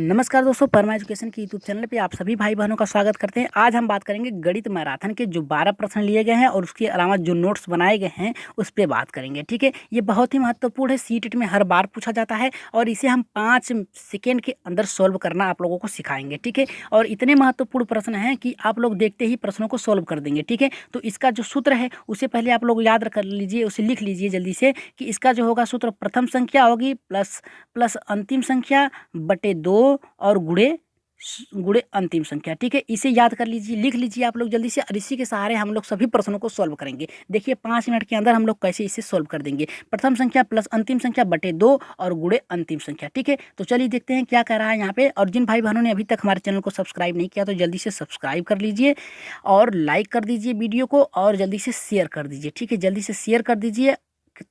नमस्कार दोस्तों, परमा एजुकेशन की यूट्यूब चैनल पे आप सभी भाई बहनों का स्वागत करते हैं। आज हम बात करेंगे गणित मैराथन के जो 12 प्रश्न लिए गए हैं और उसके अलावा जो नोट्स बनाए गए हैं उस पर बात करेंगे। ठीक है, ये बहुत ही महत्वपूर्ण है, सीटेट में हर बार पूछा जाता है और इसे हम 5 सेकेंड के अंदर सॉल्व करना आप लोगों को सिखाएंगे। ठीक है, और इतने महत्वपूर्ण प्रश्न हैं कि आप लोग देखते ही प्रश्नों को सॉल्व कर देंगे। ठीक है, तो इसका जो सूत्र है उसे पहले आप लोग याद कर लीजिए, उसे लिख लीजिए जल्दी से कि इसका जो होगा सूत्र प्रथम संख्या होगी प्लस प्लस अंतिम संख्या बटे 2 और गुणे गुणे अंतिम संख्या। ठीक है, इसे याद कर लीजिए, लिख लीजिए आप लोग जल्दी से और इसी के सहारे हम लोग सभी प्रश्नों को सॉल्व करेंगे। देखिए 5 मिनट के अंदर हम लोग कैसे इसे सॉल्व कर देंगे। प्रथम संख्या प्लस अंतिम संख्या बटे 2 और गुणे अंतिम संख्या। ठीक है, तो चलिए देखते हैं क्या कह रहा है यहाँ पे। और जिन भाई बहनों ने अभी तक हमारे चैनल को सब्सक्राइब नहीं किया तो जल्दी से सब्सक्राइब कर लीजिए और लाइक कर दीजिए वीडियो को और जल्दी से शेयर कर दीजिए। ठीक है, जल्दी से शेयर कर दीजिए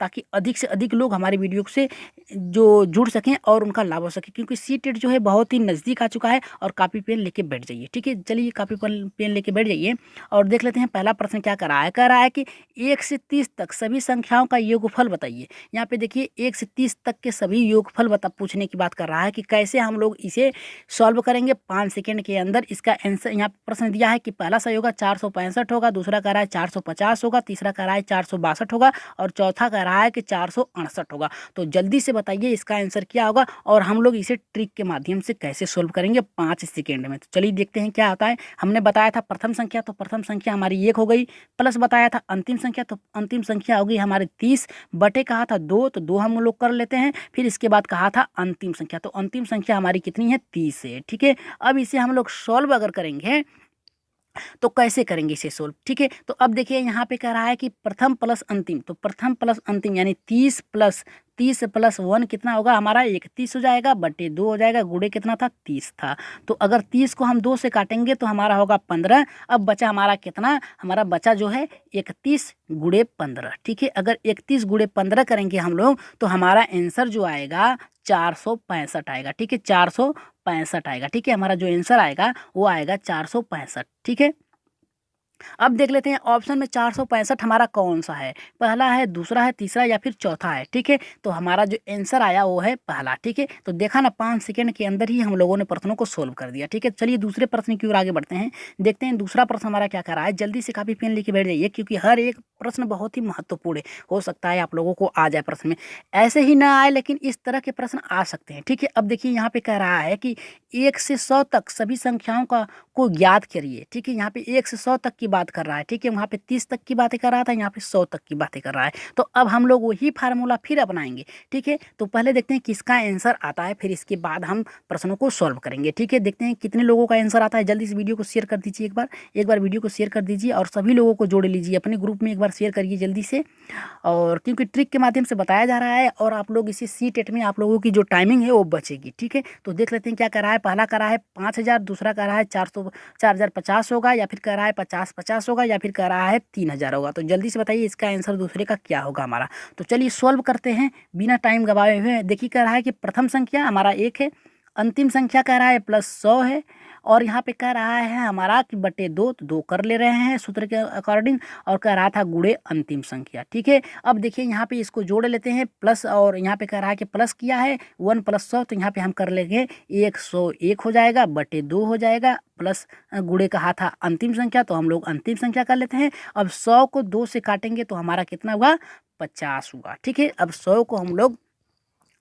ताकि अधिक से अधिक लोग हमारे वीडियो से जो जुड़ सकें और उनका लाभ हो सके, क्योंकि सीटेट जो है बहुत ही नज़दीक आ चुका है। और कापी पेन लेके बैठ जाइए। ठीक है, चलिए कापी पेन लेके बैठ जाइए और देख लेते हैं पहला प्रश्न क्या कर रहा है। कह रहा है कि 1 से 30 तक सभी संख्याओं का योगफल बताइए। यहाँ पे देखिए 1 से 30 तक के सभी योगफल पूछने की बात कर रहा है कि कैसे हम लोग इसे सॉल्व करेंगे 5 सेकेंड के अंदर। इसका आंसर यहाँ प्रश्न दिया है कि पहला सही होगा 465 होगा, दूसरा कह रहा है 450 होगा, तीसरा कह रहा है 462 होगा और चौथा कह रहा है कि 468 होगा। तो जल्दी से बताइए इसका आंसर क्या होगा और हम लोग इसे ट्रिक के माध्यम से कैसे सोल्व करेंगे 5 सेकेंड में। तो चलिए देखते हैं क्या आता है। हमने बताया था प्रथम संख्या, तो प्रथम संख्या हमारी 1 हो गई, प्लस बताया था अंतिम संख्या, तो अंतिम संख्या हो गई हमारी 30, बटे कहा था 2, तो 2 हम लोग कर लेते हैं। फिर इसके बाद कहा था अंतिम संख्या, तो अंतिम संख्या हमारी कितनी है 30 है। ठीक है, अब इसे हम लोग सॉल्व अगर करेंगे तो कैसे करेंगे इसे सोल्व। ठीक है, तो अब देखिए यहाँ पे कह रहा है कि प्रथम प्लस अंतिम, तो प्रथम प्लस अंतिम यानी 30 प्लस 1 कितना होगा हमारा 31 हो जाएगा, बटे 2 हो जाएगा, गुणे कितना था 30 था। तो अगर 30 को हम 2 से काटेंगे तो हमारा होगा 15। अब बचा हमारा कितना, हमारा बचा जो है 31 गुणे 15। ठीक है, अगर 31 गुणे 15 करेंगे हम लोग तो हमारा आंसर जो आएगा 465 आएगा। ठीक है, 465 आएगा। ठीक है, हमारा जो आंसर आएगा वो आएगा 465। ठीक है, अब देख लेते हैं ऑप्शन में 465 हमारा कौन सा है, पहला है, दूसरा है, तीसरा या फिर चौथा है। ठीक है, तो हमारा जो आंसर आया वो है पहला। ठीक है, तो देखा ना 5 सेकेंड के अंदर ही हम लोगों ने प्रश्नों को सोल्व कर दिया। ठीक है, चलिए दूसरे प्रश्न की ओर आगे बढ़ते हैं, देखते हैं दूसरा प्रश्न हमारा क्या कर रहा है। जल्दी से कापी पेन लेके बैठ जाइए क्योंकि हर एक प्रश्न बहुत ही महत्वपूर्ण है। हो सकता है आप लोगों को आ जाए प्रश्न में, ऐसे ही ना आए लेकिन इस तरह के प्रश्न आ सकते हैं। ठीक है, अब देखिए यहाँ पे कह रहा है कि 1 से 100 तक सभी संख्याओं को याद करिए। ठीक है, यहाँ पे 1 से 100 तक की बात कर रहा है। ठीक है, वहाँ पे 30 तक की बातें कर रहा था, यहाँ पे 100 तक की बातें कर रहा है। तो अब हम लोग वही फार्मूला फिर अपनाएंगे। ठीक है, तो पहले देखते हैं किसका आंसर आता है, फिर इसके बाद हम प्रश्नों को सॉल्व करेंगे। ठीक है, देखते हैं कितने लोगों का आंसर आता है। जल्दी से वीडियो को शेयर कर दीजिए, एक बार वीडियो को शेयर कर दीजिए और सभी लोगों को जोड़ लीजिए अपने ग्रुप में, एक बार शेयर करिए जल्दी से। और क्योंकि ट्रिक के माध्यम से बताया जा रहा है और आप लोग इसी सीटेट में आप लोगों की जो टाइमिंग है वो बचेगी। ठीक है, तो देख लेते हैं क्या कर रहा है। पहला कर रहा है 5000, दूसरा कर रहा है 4050 होगा, या फिर कह रहा है 50 होगा, या फिर कह रहा है 3000 होगा। तो जल्दी से बताइए इसका आंसर दूसरे का क्या होगा हमारा। तो चलिए सॉल्व करते हैं बिना टाइम गवाए हुए। देखिए कह रहा है कि प्रथम संख्या हमारा 1 है, अंतिम संख्या कह रहा है +100 है और यहाँ पे कह रहा है हमारा कि बटे 2, तो 2 कर ले रहे हैं सूत्र के अकॉर्डिंग और कह रहा था गुणे अंतिम संख्या। ठीक है, अब देखिए यहाँ पे इसको जोड़ लेते हैं प्लस, और यहाँ पे कह रहा है कि प्लस किया है 1 + 100, तो यहाँ पे हम कर लेंगे 101 हो जाएगा, बटे 2 हो जाएगा, प्लस गुणे कहा था अंतिम संख्या, तो हम लोग अंतिम संख्या कर लेते हैं। अब 100 को 2 से काटेंगे तो हमारा कितना हुआ 50 हुआ। ठीक है, अब 100 को हम लोग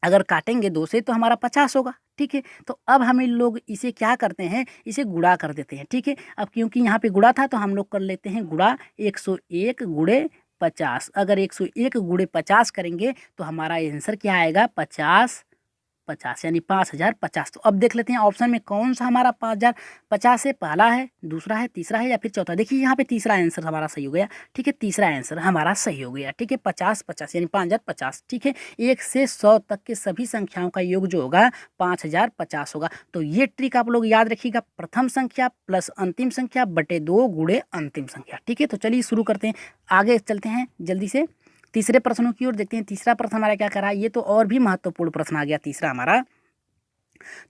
अगर काटेंगे 2 से तो हमारा 50 होगा। ठीक है, तो अब हम इन लोग इसे क्या करते हैं, इसे गुणा कर देते हैं। ठीक है, अब क्योंकि यहाँ पे गुणा था तो हम लोग कर लेते हैं गुणा 101 गुणे 50। अगर 101 गुणे 50 करेंगे तो हमारा आंसर क्या आएगा 50 यानी 5050। तो अब देख लेते हैं ऑप्शन में कौन सा हमारा 5050 है, पहला है, दूसरा है, तीसरा है या फिर चौथा। देखिए यहाँ पे तीसरा आंसर हमारा सही हो गया। ठीक है, तीसरा आंसर हमारा सही हो गया। ठीक है, 5050 यानी 5050। ठीक है, 1 से 100 तक के सभी संख्याओं का योग जो होगा 5050 होगा। तो ये ट्रिक आप लोग याद रखिएगा, प्रथम संख्या प्लस अंतिम संख्या बटे 2 गुणे अंतिम संख्या। ठीक है, तो चलिए शुरू करते हैं, आगे चलते हैं जल्दी से तीसरे प्रश्नों की ओर। देखते हैं तीसरा प्रश्न हमारा क्या कर रहा है। ये तो और भी महत्वपूर्ण प्रश्न आ गया तीसरा हमारा।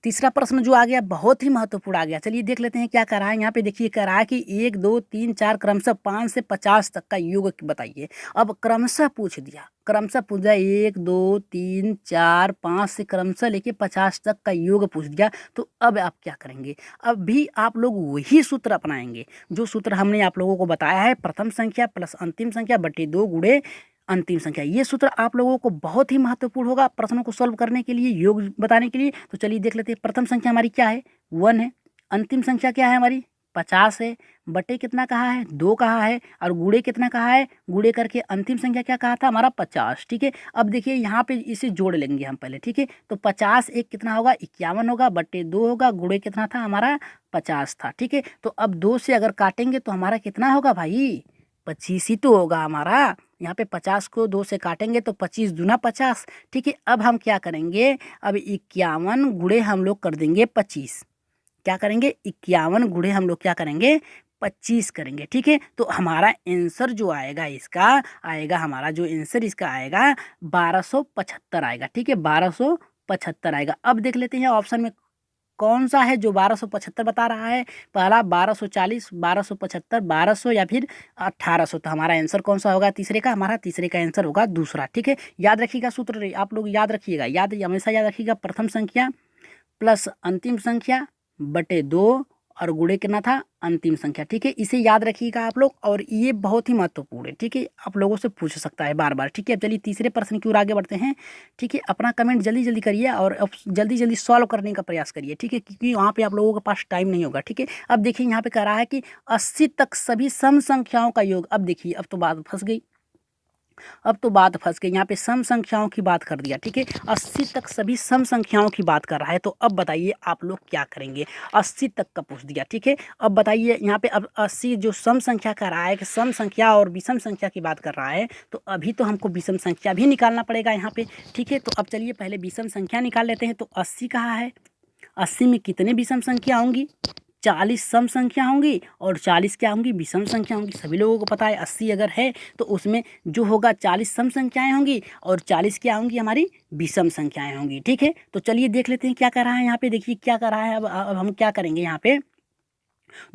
तीसरा प्रश्न जो आ गया बहुत ही महत्वपूर्ण आ गया। चलिए देख लेते हैं क्या कह रहा है। यहाँ पे देखिए कह रहा है कि 1 2 3 4 क्रमशः 5 से 50 तक का योग बताइए। अब क्रमशः पूछ दिया, क्रमशः पूछ दिया 1 2 3 4 5 से क्रमशः लेके 50 तक का योग पूछ दिया। तो अब आप क्या करेंगे? अब भी आप लोग वही सूत्र अपनाएंगे जो सूत्र हमने आप लोगों को बताया है, प्रथम संख्या प्लस अंतिम संख्या बटे 2 गुणे अंतिम संख्या। ये सूत्र आप लोगों को बहुत ही महत्वपूर्ण होगा प्रश्नों को सॉल्व करने के लिए, योग बताने के लिए। तो चलिए देख लेते हैं। प्रथम संख्या हमारी क्या है? 1 है। अंतिम संख्या क्या है हमारी? 50 है। बटे कितना कहा है? 2 कहा है। और गुणे कितना कहा है? गुणे करके अंतिम संख्या क्या कहा था हमारा? 50। ठीक है। अब देखिए यहाँ पे इसे जोड़ लेंगे हम पहले। ठीक है। तो 50 एक कितना होगा? 51 होगा। बटे 2 होगा। गुणे कितना था हमारा? 50 था। ठीक है। तो अब 2 से अगर काटेंगे तो हमारा कितना होगा भाई? 25 ही तो होगा हमारा। यहाँ पे 50 को 2 से काटेंगे तो 25 दूना 50। ठीक है। अब हम क्या करेंगे? अब 51 गुणे हम लोग कर देंगे 25। क्या करेंगे? 51 गुणे हम लोग क्या करेंगे? 25 करेंगे। ठीक है। तो हमारा आंसर जो आएगा इसका आएगा, हमारा जो आंसर इसका आएगा 1275 आएगा। ठीक है। 1275 आएगा। अब देख लेते हैं ऑप्शन में कौन सा है जो 1275 बता रहा है। पहला 1240, 1275, 1200 या फिर 1800। तो हमारा आंसर कौन सा होगा तीसरे का? हमारा तीसरे का आंसर होगा दूसरा। ठीक है। याद रखिएगा सूत्र, आप लोग याद रखिएगा, हमेशा याद रखिएगा। प्रथम संख्या प्लस अंतिम संख्या बटे 2 और गुणे कितना था? अंतिम संख्या। ठीक है। इसे याद रखिएगा आप लोग, और ये बहुत ही महत्वपूर्ण है। ठीक है। आप लोगों से पूछ सकता है बार बार। ठीक है। अब चलिए तीसरे प्रश्न की ओर आगे बढ़ते हैं। ठीक है। अपना कमेंट जल्दी जल्दी करिए और अब जल्दी जल्दी सॉल्व करने का प्रयास करिए। ठीक है। क्योंकि वहाँ पे आप लोगों के पास टाइम नहीं होगा। ठीक है। अब देखिए यहाँ पे कह रहा है कि 80 तक सभी सम संख्याओं का योग। अब देखिए अब तो बात फंस गई, अब तो बात फंस गई। यहाँ पे सम संख्याओं की बात कर दिया। ठीक है। 80 तक सभी सम संख्याओं की बात कर रहा है। तो अब बताइए आप लोग क्या करेंगे? 80 तक का पूछ दिया। ठीक है। अब बताइए यहाँ पे अब 80 जो सम संख्या कर रहा है कि सम संख्या और विषम संख्या की बात कर रहा है, तो अभी तो हमको विषम संख्या भी निकालना पड़ेगा यहाँ पे। ठीक है। तो अब चलिए पहले विषम संख्या निकाल लेते हैं। तो 80 कहाँ है? 80 में कितने विषम संख्या होंगी? 40 सम संख्या होंगी और 40 क्या होंगी? विषम संख्या होंगी। सभी लोगों को पता है 80 अगर है तो उसमें जो होगा 40 सम संख्याएं होंगी और 40 क्या होंगी? हमारी विषम संख्याएं होंगी। ठीक है। तो चलिए देख लेते हैं क्या कर रहा है यहाँ पे। देखिए क्या कर रहा है। अब हम क्या करेंगे? यहाँ पे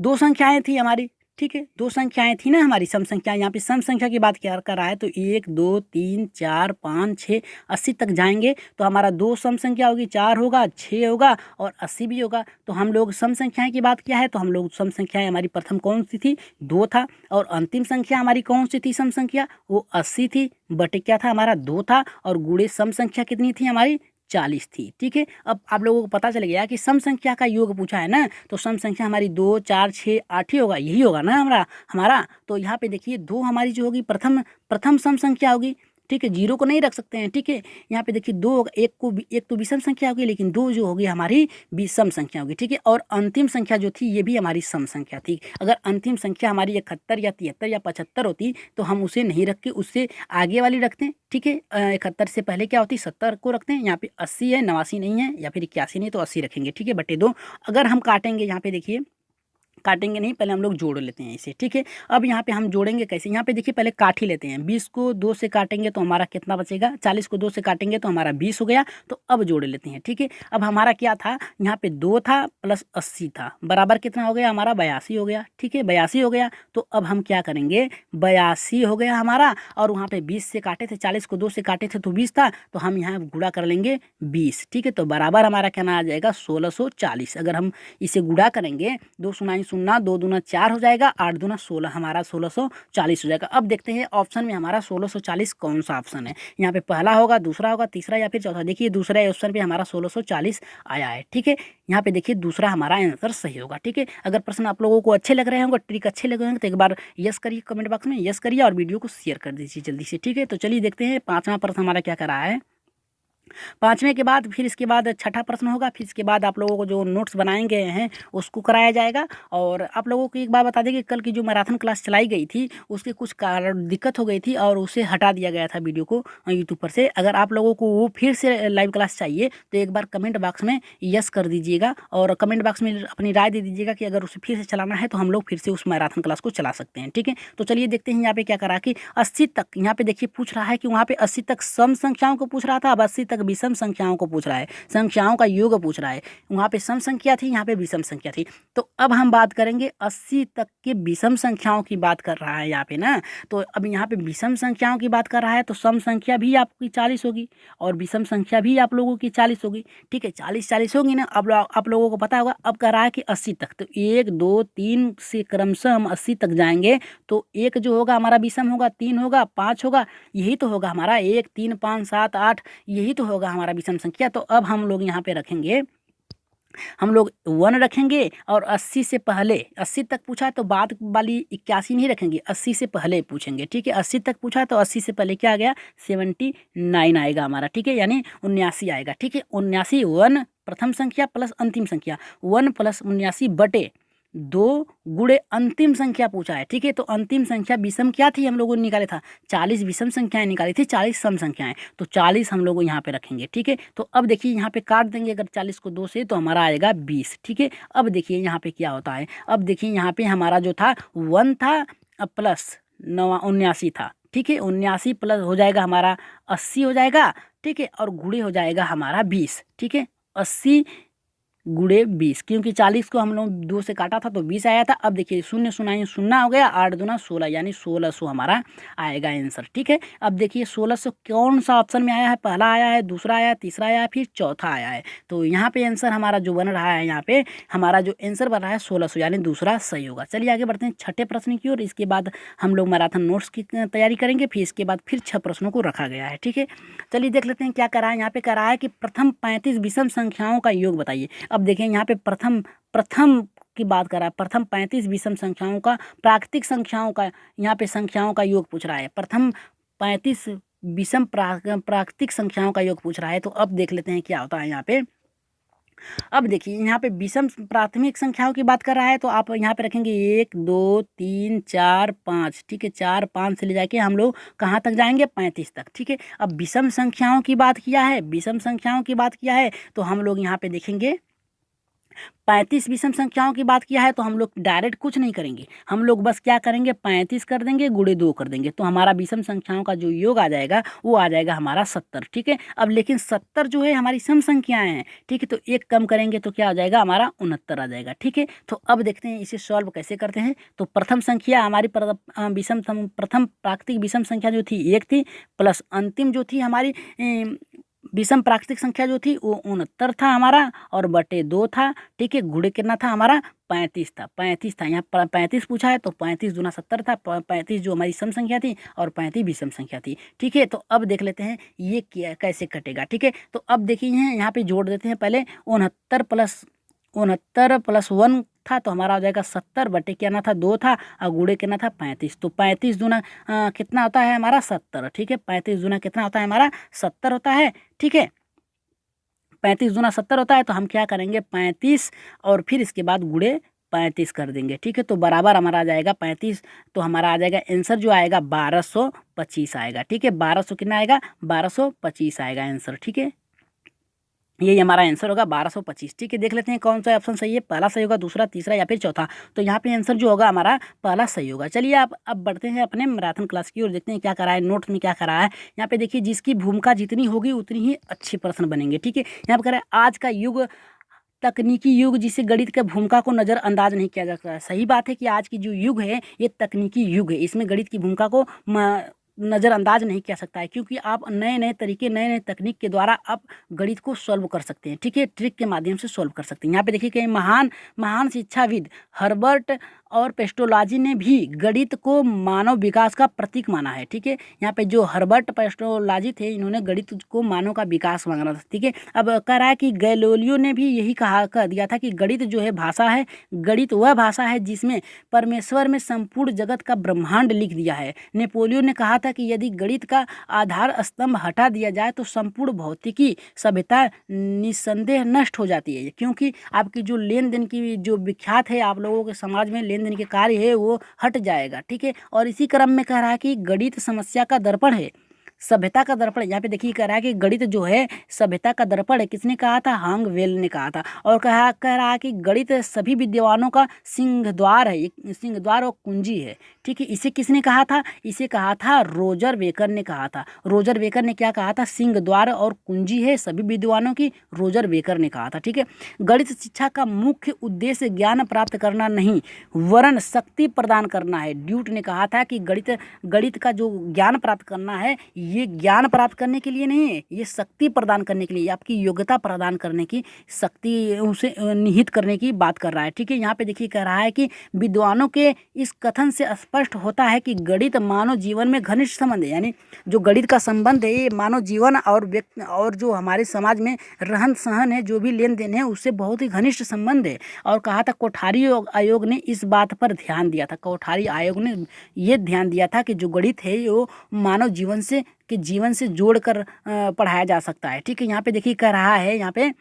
2 संख्याएं थी हमारी। ठीक है। 2 संख्याएं थी ना हमारी सम संख्या। यहाँ पे सम संख्या की बात क्या कर रहा है? तो 1 2 3 4 5 6 80 तक जाएंगे तो हमारा 2 सम संख्या होगी, 4 होगा, 6 होगा और 80 भी होगा। तो हम लोग सम संख्याएं की बात क्या है? तो हम लोग सम संख्याएं हमारी प्रथम कौन सी थी? 2 था। और अंतिम संख्या हमारी कौन सी थी सम संख्या? वो 80 थी। बटे क्या था हमारा? 2 था। और गुणे सम संख्या कितनी थी हमारी? 40 थी। ठीक है। अब आप लोगों को पता चल गया कि सम संख्या का योग पूछा है ना, तो सम संख्या हमारी 2 4 6 8 ही होगा, यही होगा ना हमारा। तो यहाँ पे देखिए 2 हमारी जो होगी प्रथम प्रथम सम संख्या होगी। ठीक है। 0 को नहीं रख सकते हैं। ठीक है। यहाँ पे देखिए 2 होगा, एक तो विषम संख्या होगी, लेकिन 2 जो होगी हमारी विषम संख्या होगी। ठीक है। और अंतिम संख्या जो थी ये भी हमारी सम संख्या थी। अगर अंतिम संख्या हमारी 71 या 73 या 75 होती तो हम उसे नहीं रख के उससे आगे वाली रखते हैं। ठीक है। 71 से पहले क्या होती? 70 को रखते हैं। यहाँ पे 80 है, 89 नहीं है या फिर 81 नहीं, तो 80 रखेंगे। ठीक है। बटे 2 अगर हम काटेंगे, यहाँ पे देखिए काटेंगे नहीं, पहले हम लोग जोड़ लेते हैं इसे। ठीक है। अब यहाँ पे हम जोड़ेंगे कैसे? यहाँ पे देखिए पहले काट ही लेते हैं। 20 को 2 से काटेंगे तो हमारा कितना बचेगा? 40 को 2 से काटेंगे तो हमारा 20 हो गया। तो अब जोड़ लेते हैं। ठीक है। अब हमारा क्या था? यहाँ पे 2 था प्लस 80 था, बराबर कितना हो गया हमारा? 82 हो गया। ठीक है। 82 हो गया। तो अब हम क्या करेंगे? 82 हो गया हमारा। और वहाँ पे 20 से काटे थे, 40 को 2 से काटे थे तो 20 था, तो हम यहाँ गुणा कर लेंगे 20। ठीक है। तो बराबर हमारा क्या आ जाएगा? 1640। अगर हम इसे गुणा करेंगे, 2 सुनाई सुनना, 2 दूना 4 हो जाएगा, 8 दूना 16, हमारा 1640 हो जाएगा। अब देखते हैं ऑप्शन में हमारा 1640 कौन सा ऑप्शन है। यहाँ पे पहला होगा, दूसरा होगा, तीसरा या फिर चौथा। देखिए दूसरा ऑप्शन पे हमारा 1640 आया है। ठीक है। यहाँ पे देखिए दूसरा हमारा आंसर सही होगा। ठीक है। अगर प्रश्न आप लोगों को अच्छे लग रहे होंगे, ट्रिक अच्छे लगे होंगे, तो एक बार यस करिए कमेंट बॉक्स में, यस करिए और वीडियो को शेयर कर दीजिए जल्दी से। ठीक है। तो चलिए देखते हैं 5वां प्रश्न हमारा क्या कर रहा है। 5वें के बाद फिर इसके बाद छठा प्रश्न होगा। फिर इसके बाद आप लोगों को जो नोट्स बनाए गए हैं उसको कराया जाएगा। और आप लोगों को एक बात बता दें कि कल की जो मैराथन क्लास चलाई गई थी उसके कुछ कारण दिक्कत हो गई थी और उसे हटा दिया गया था वीडियो को यूट्यूब पर से। अगर आप लोगों को वो फिर से लाइव क्लास चाहिए तो एक बार कमेंट बॉक्स में यस कर दीजिएगा और कमेंट बॉक्स में अपनी राय दे दीजिएगा कि अगर उसे फिर से चलाना है तो हम लोग फिर से उस मैराथन क्लास को चला सकते हैं। ठीक है। तो चलिए देखते हैं यहाँ पे क्या करा कि 80 तक, यहाँ पे देखिए पूछ रहा है कि वहाँ पे 80 तक सम संख्याओं को पूछ रहा था, अब 80 तक विषम संख्याओं को पूछ रहा है, संख्याओं का योग पूछ रहा है। वहाँ पे सम संख्या थी, यहाँ पे विषम संख्या थी। तो अब हम बात करेंगे 80 तक के विषम संख्याओं की बात कर रहा है यहाँ पे ना। तो अब यहाँ पे विषम संख्याओं की बात कर रहा है तो सम संख्या भी आपकी 40 होगी और विषम संख्या भी आप लोगों की 40 होगी। ठीक है, 40 होगी ना। अब आप लोगों को पता होगा। अब कह रहा है कि 80 तक, तो 1 2 3 से क्रमशः हम 80 तक जाएंगे। तो 1 जो होगा हमारा विषम होगा, 3 होगा, 5 होगा, यही तो होगा हमारा 1 3 5 7 8, यही तो होगा हमारा विषम संख्या। तो अब हम लोग यहाँ पे रखेंगे, हम लोग 1 रखेंगे और 80 से पहले, 80 तक पूछा तो बाद वाली 81 नहीं रखेंगे, 80 से पहले पूछेंगे। ठीक है, 80 तक पूछा तो 80 से पहले क्या आ गया, 79 आएगा हमारा। ठीक है, यानी 79 आएगा। ठीक है, 79 1 प्रथम संख्या प्लस अंतिम संख्या, 1 प्लस 79 बटे 2 गुणे अंतिम संख्या पूछा है। ठीक है, तो अंतिम संख्या विषम क्या थी, हम लोगों ने निकाला था 40 विषम संख्याएं निकाली थी, 40 सम संख्याएं, तो 40 हम लोग यहाँ पे रखेंगे। ठीक है, तो अब देखिए यहाँ पे काट देंगे अगर 40 को 2 से तो हमारा आएगा 20। ठीक है, अब देखिए यहाँ पे क्या होता है। अब देखिए यहाँ पे हमारा जो था 1 था प्लस 79 था। ठीक है, 79 प्लस हो जाएगा हमारा 80 हो जाएगा। ठीक है, और गुणे हो जाएगा हमारा 20। ठीक है, 80 गुणे 20, क्योंकि 40 को हम लोग 2 से काटा था तो 20 आया था। अब देखिए शून्य शून्य शून्य हो गया, 8 दूना 16, यानी 1600 हमारा आएगा आंसर। ठीक है, अब देखिए 1600 कौन सा ऑप्शन में आया है, पहला आया है, दूसरा आया है, तीसरा आया है, फिर चौथा आया है। तो यहाँ पे आंसर हमारा जो बन रहा है, यहाँ पे हमारा जो आंसर बन रहा है 1600, यानी दूसरा सही होगा। चलिए आगे बढ़ते हैं छठे प्रश्न की ओर। इसके बाद हम लोग मैराथन नोट्स की तैयारी करेंगे, फिर इसके बाद फिर 6 प्रश्नों को रखा गया है। ठीक है, चलिए देख लेते हैं क्या करा है। यहाँ पे करा है कि प्रथम 35 विषम संख्याओं का योग बताइए। अब देखें यहाँ पे प्रथम की बात कर रहा है, प्रथम 35 विषम संख्याओं का, प्राकृतिक संख्याओं का, यहाँ पे संख्याओं का योग पूछ रहा है। प्रथम 35 विषम प्राकृतिक संख्याओं का योग पूछ रहा है। तो अब देख लेते हैं क्या होता है यहाँ पे। अब देखिए यहाँ पे विषम प्राथमिक संख्याओं की बात कर रहा है, तो आप यहाँ पे रखेंगे 1 2 3 4 5। ठीक है, 4 5 से ले जाके हम लोग कहाँ तक जाएंगे, 35 तक। ठीक है, अब विषम संख्याओं की बात किया है, विषम संख्याओं की बात किया है, तो हम लोग यहाँ पे देखेंगे 35 विषम संख्याओं की बात किया है, तो हम लोग डायरेक्ट कुछ नहीं करेंगे, हम लोग बस क्या करेंगे, 35 कर देंगे, गुणे 2 कर देंगे, तो हमारा विषम संख्याओं का जो योग आ जाएगा वो आ जाएगा हमारा 70। ठीक है, अब लेकिन 70 जो है हमारी सम संख्याएं हैं। ठीक है, तो एक कम करेंगे तो क्या आ जाएगा, हमारा 69 आ जाएगा। ठीक है, तो अब देखते हैं इसे सॉल्व कैसे करते हैं। तो प्रथम संख्या हमारी प्रथम प्राकृतिक विषम संख्या जो थी 1 थी, प्लस अंतिम जो थी हमारी विषम प्राकृतिक संख्या जो थी वो 69 था हमारा, और बटे 2 था। ठीक है, गुणे कितना था हमारा, 35 था। 35 था, यहाँ 35 पूछा है तो 35 दूना 70 था। 35 जो हमारी सम संख्या थी और 35 विषम संख्या थी। ठीक है, तो अब देख लेते हैं ये क्या कैसे कटेगा। ठीक है, तो अब देखिए यहाँ पे जोड़ देते हैं पहले, 69 प्लस 1 था तो हमारा हो जाएगा 70, बटे क्या ना था 2 था, और गुणे कितना था 35। तो 35 दूना कितना होता है हमारा 70। ठीक है, 35 दूना कितना होता है हमारा 70 होता है। ठीक है, 35 दूना 70 होता है, तो हम क्या करेंगे 35 और फिर इसके बाद गुणे 35 कर देंगे। ठीक है, तो बराबर हमारा आ जाएगा 35, तो हमारा आ जाएगा आंसर जो आएगा 1225 आएगा। ठीक है, 1200 कितना आएगा, 1225 आएगा आंसर। ठीक है, यही हमारा आंसर होगा 1225। ठीक है, देख लेते हैं कौन सा ऑप्शन सही है, पहला सही होगा, दूसरा, तीसरा या फिर चौथा। तो यहाँ पे आंसर जो होगा हमारा पहला सही होगा। चलिए आप अब बढ़ते हैं अपने मैराथन क्लास की और देखते हैं क्या करा है, नोट्स में क्या करा है। यहाँ पे देखिए जिसकी भूमिका जितनी होगी उतनी ही अच्छे प्रश्न बनेंगे। ठीक है, यहाँ पे कह रहा है आज का युग तकनीकी युग, जिसे गणित के भूमिका को नज़रअंदाज नहीं किया जा सकता। सही बात है कि आज की जो युग है ये तकनीकी युग है, इसमें गणित की भूमिका को नज़रअंदाज नहीं किया सकता है, क्योंकि आप नए नए तरीके, नए नए तकनीक के द्वारा आप गणित को सॉल्व कर सकते हैं। ठीक है, ट्रिक के माध्यम से सॉल्व कर सकते हैं। यहाँ पे देखिए कि महान शिक्षाविद हर्बर्ट और पेस्टोलॉजी ने भी गणित को मानव विकास का प्रतीक माना है। ठीक है, यहाँ पे जो हर्बर्ट पेस्टोलॉजी थे, इन्होंने गणित को मानव का विकास माना था। ठीक है, अब कह रहा है कि गैलीलियो ने भी यही कह दिया था कि गणित जो है भाषा है, गणित वह भाषा है जिसमें परमेश्वर में संपूर्ण जगत का ब्रह्मांड लिख दिया है। नेपोलियन ने कहा था कि यदि गणित का आधार स्तंभ हटा दिया जाए तो संपूर्ण भौतिकी सभ्यता निस्संदेह नष्ट हो जाती है, क्योंकि आपकी जो लेन देन की जो विख्यात है आप लोगों के समाज में लेन देन के कार्य है वो हट जाएगा। ठीक है, और इसी क्रम में कह रहा है कि गणित समस्या का दर्पण है, सभ्यता का दर्पण, यहाँ पे देखिए कह रहा है कि गणित जो है सभ्यता का दर्पण है, किसने कहा था? हांग वेल ने कहा था। और कह रहा है कि गणित सभी विद्वानों का सिंह द्वार है, सिंह द्वार और कुंजी है, ठीक है। इसे किसने कहा था? इसे कहा था रोजर बेकर ने कहा था। रोजर बेकर ने क्या कहा था? सिंह द्वार और कुंजी है सभी विद्वानों की, रोजर बेकर ने कहा था, ठीक है। गणित शिक्षा का मुख्य उद्देश्य ज्ञान प्राप्त करना नहीं वरन शक्ति प्रदान करना है। ड्यूट ने कहा था कि गणित का जो ज्ञान प्राप्त करना है, ये ज्ञान प्राप्त करने के लिए नहीं है, ये शक्ति प्रदान करने के लिए, आपकी योग्यता प्रदान करने की, शक्ति उसे निहित करने की बात कर रहा है, ठीक है। यहाँ पे देखिए कह रहा है कि विद्वानों के इस कथन से स्पष्ट होता है कि गणित मानव जीवन में घनिष्ठ संबंध है, यानी जो गणित का संबंध है ये मानव जीवन और व्यक्ति और जो हमारे समाज में रहन सहन है, जो भी लेन देन है, उससे बहुत ही घनिष्ठ संबंध है। और कहा था कोठारी आयोग ने इस बात पर ध्यान दिया था, कोठारी आयोग ने ये ध्यान दिया था कि जो गणित है वो मानव जीवन से जोड़कर पढ़ाया जा सकता है, ठीक है। यहाँ पे देखिए कह रहा है, यहाँ पे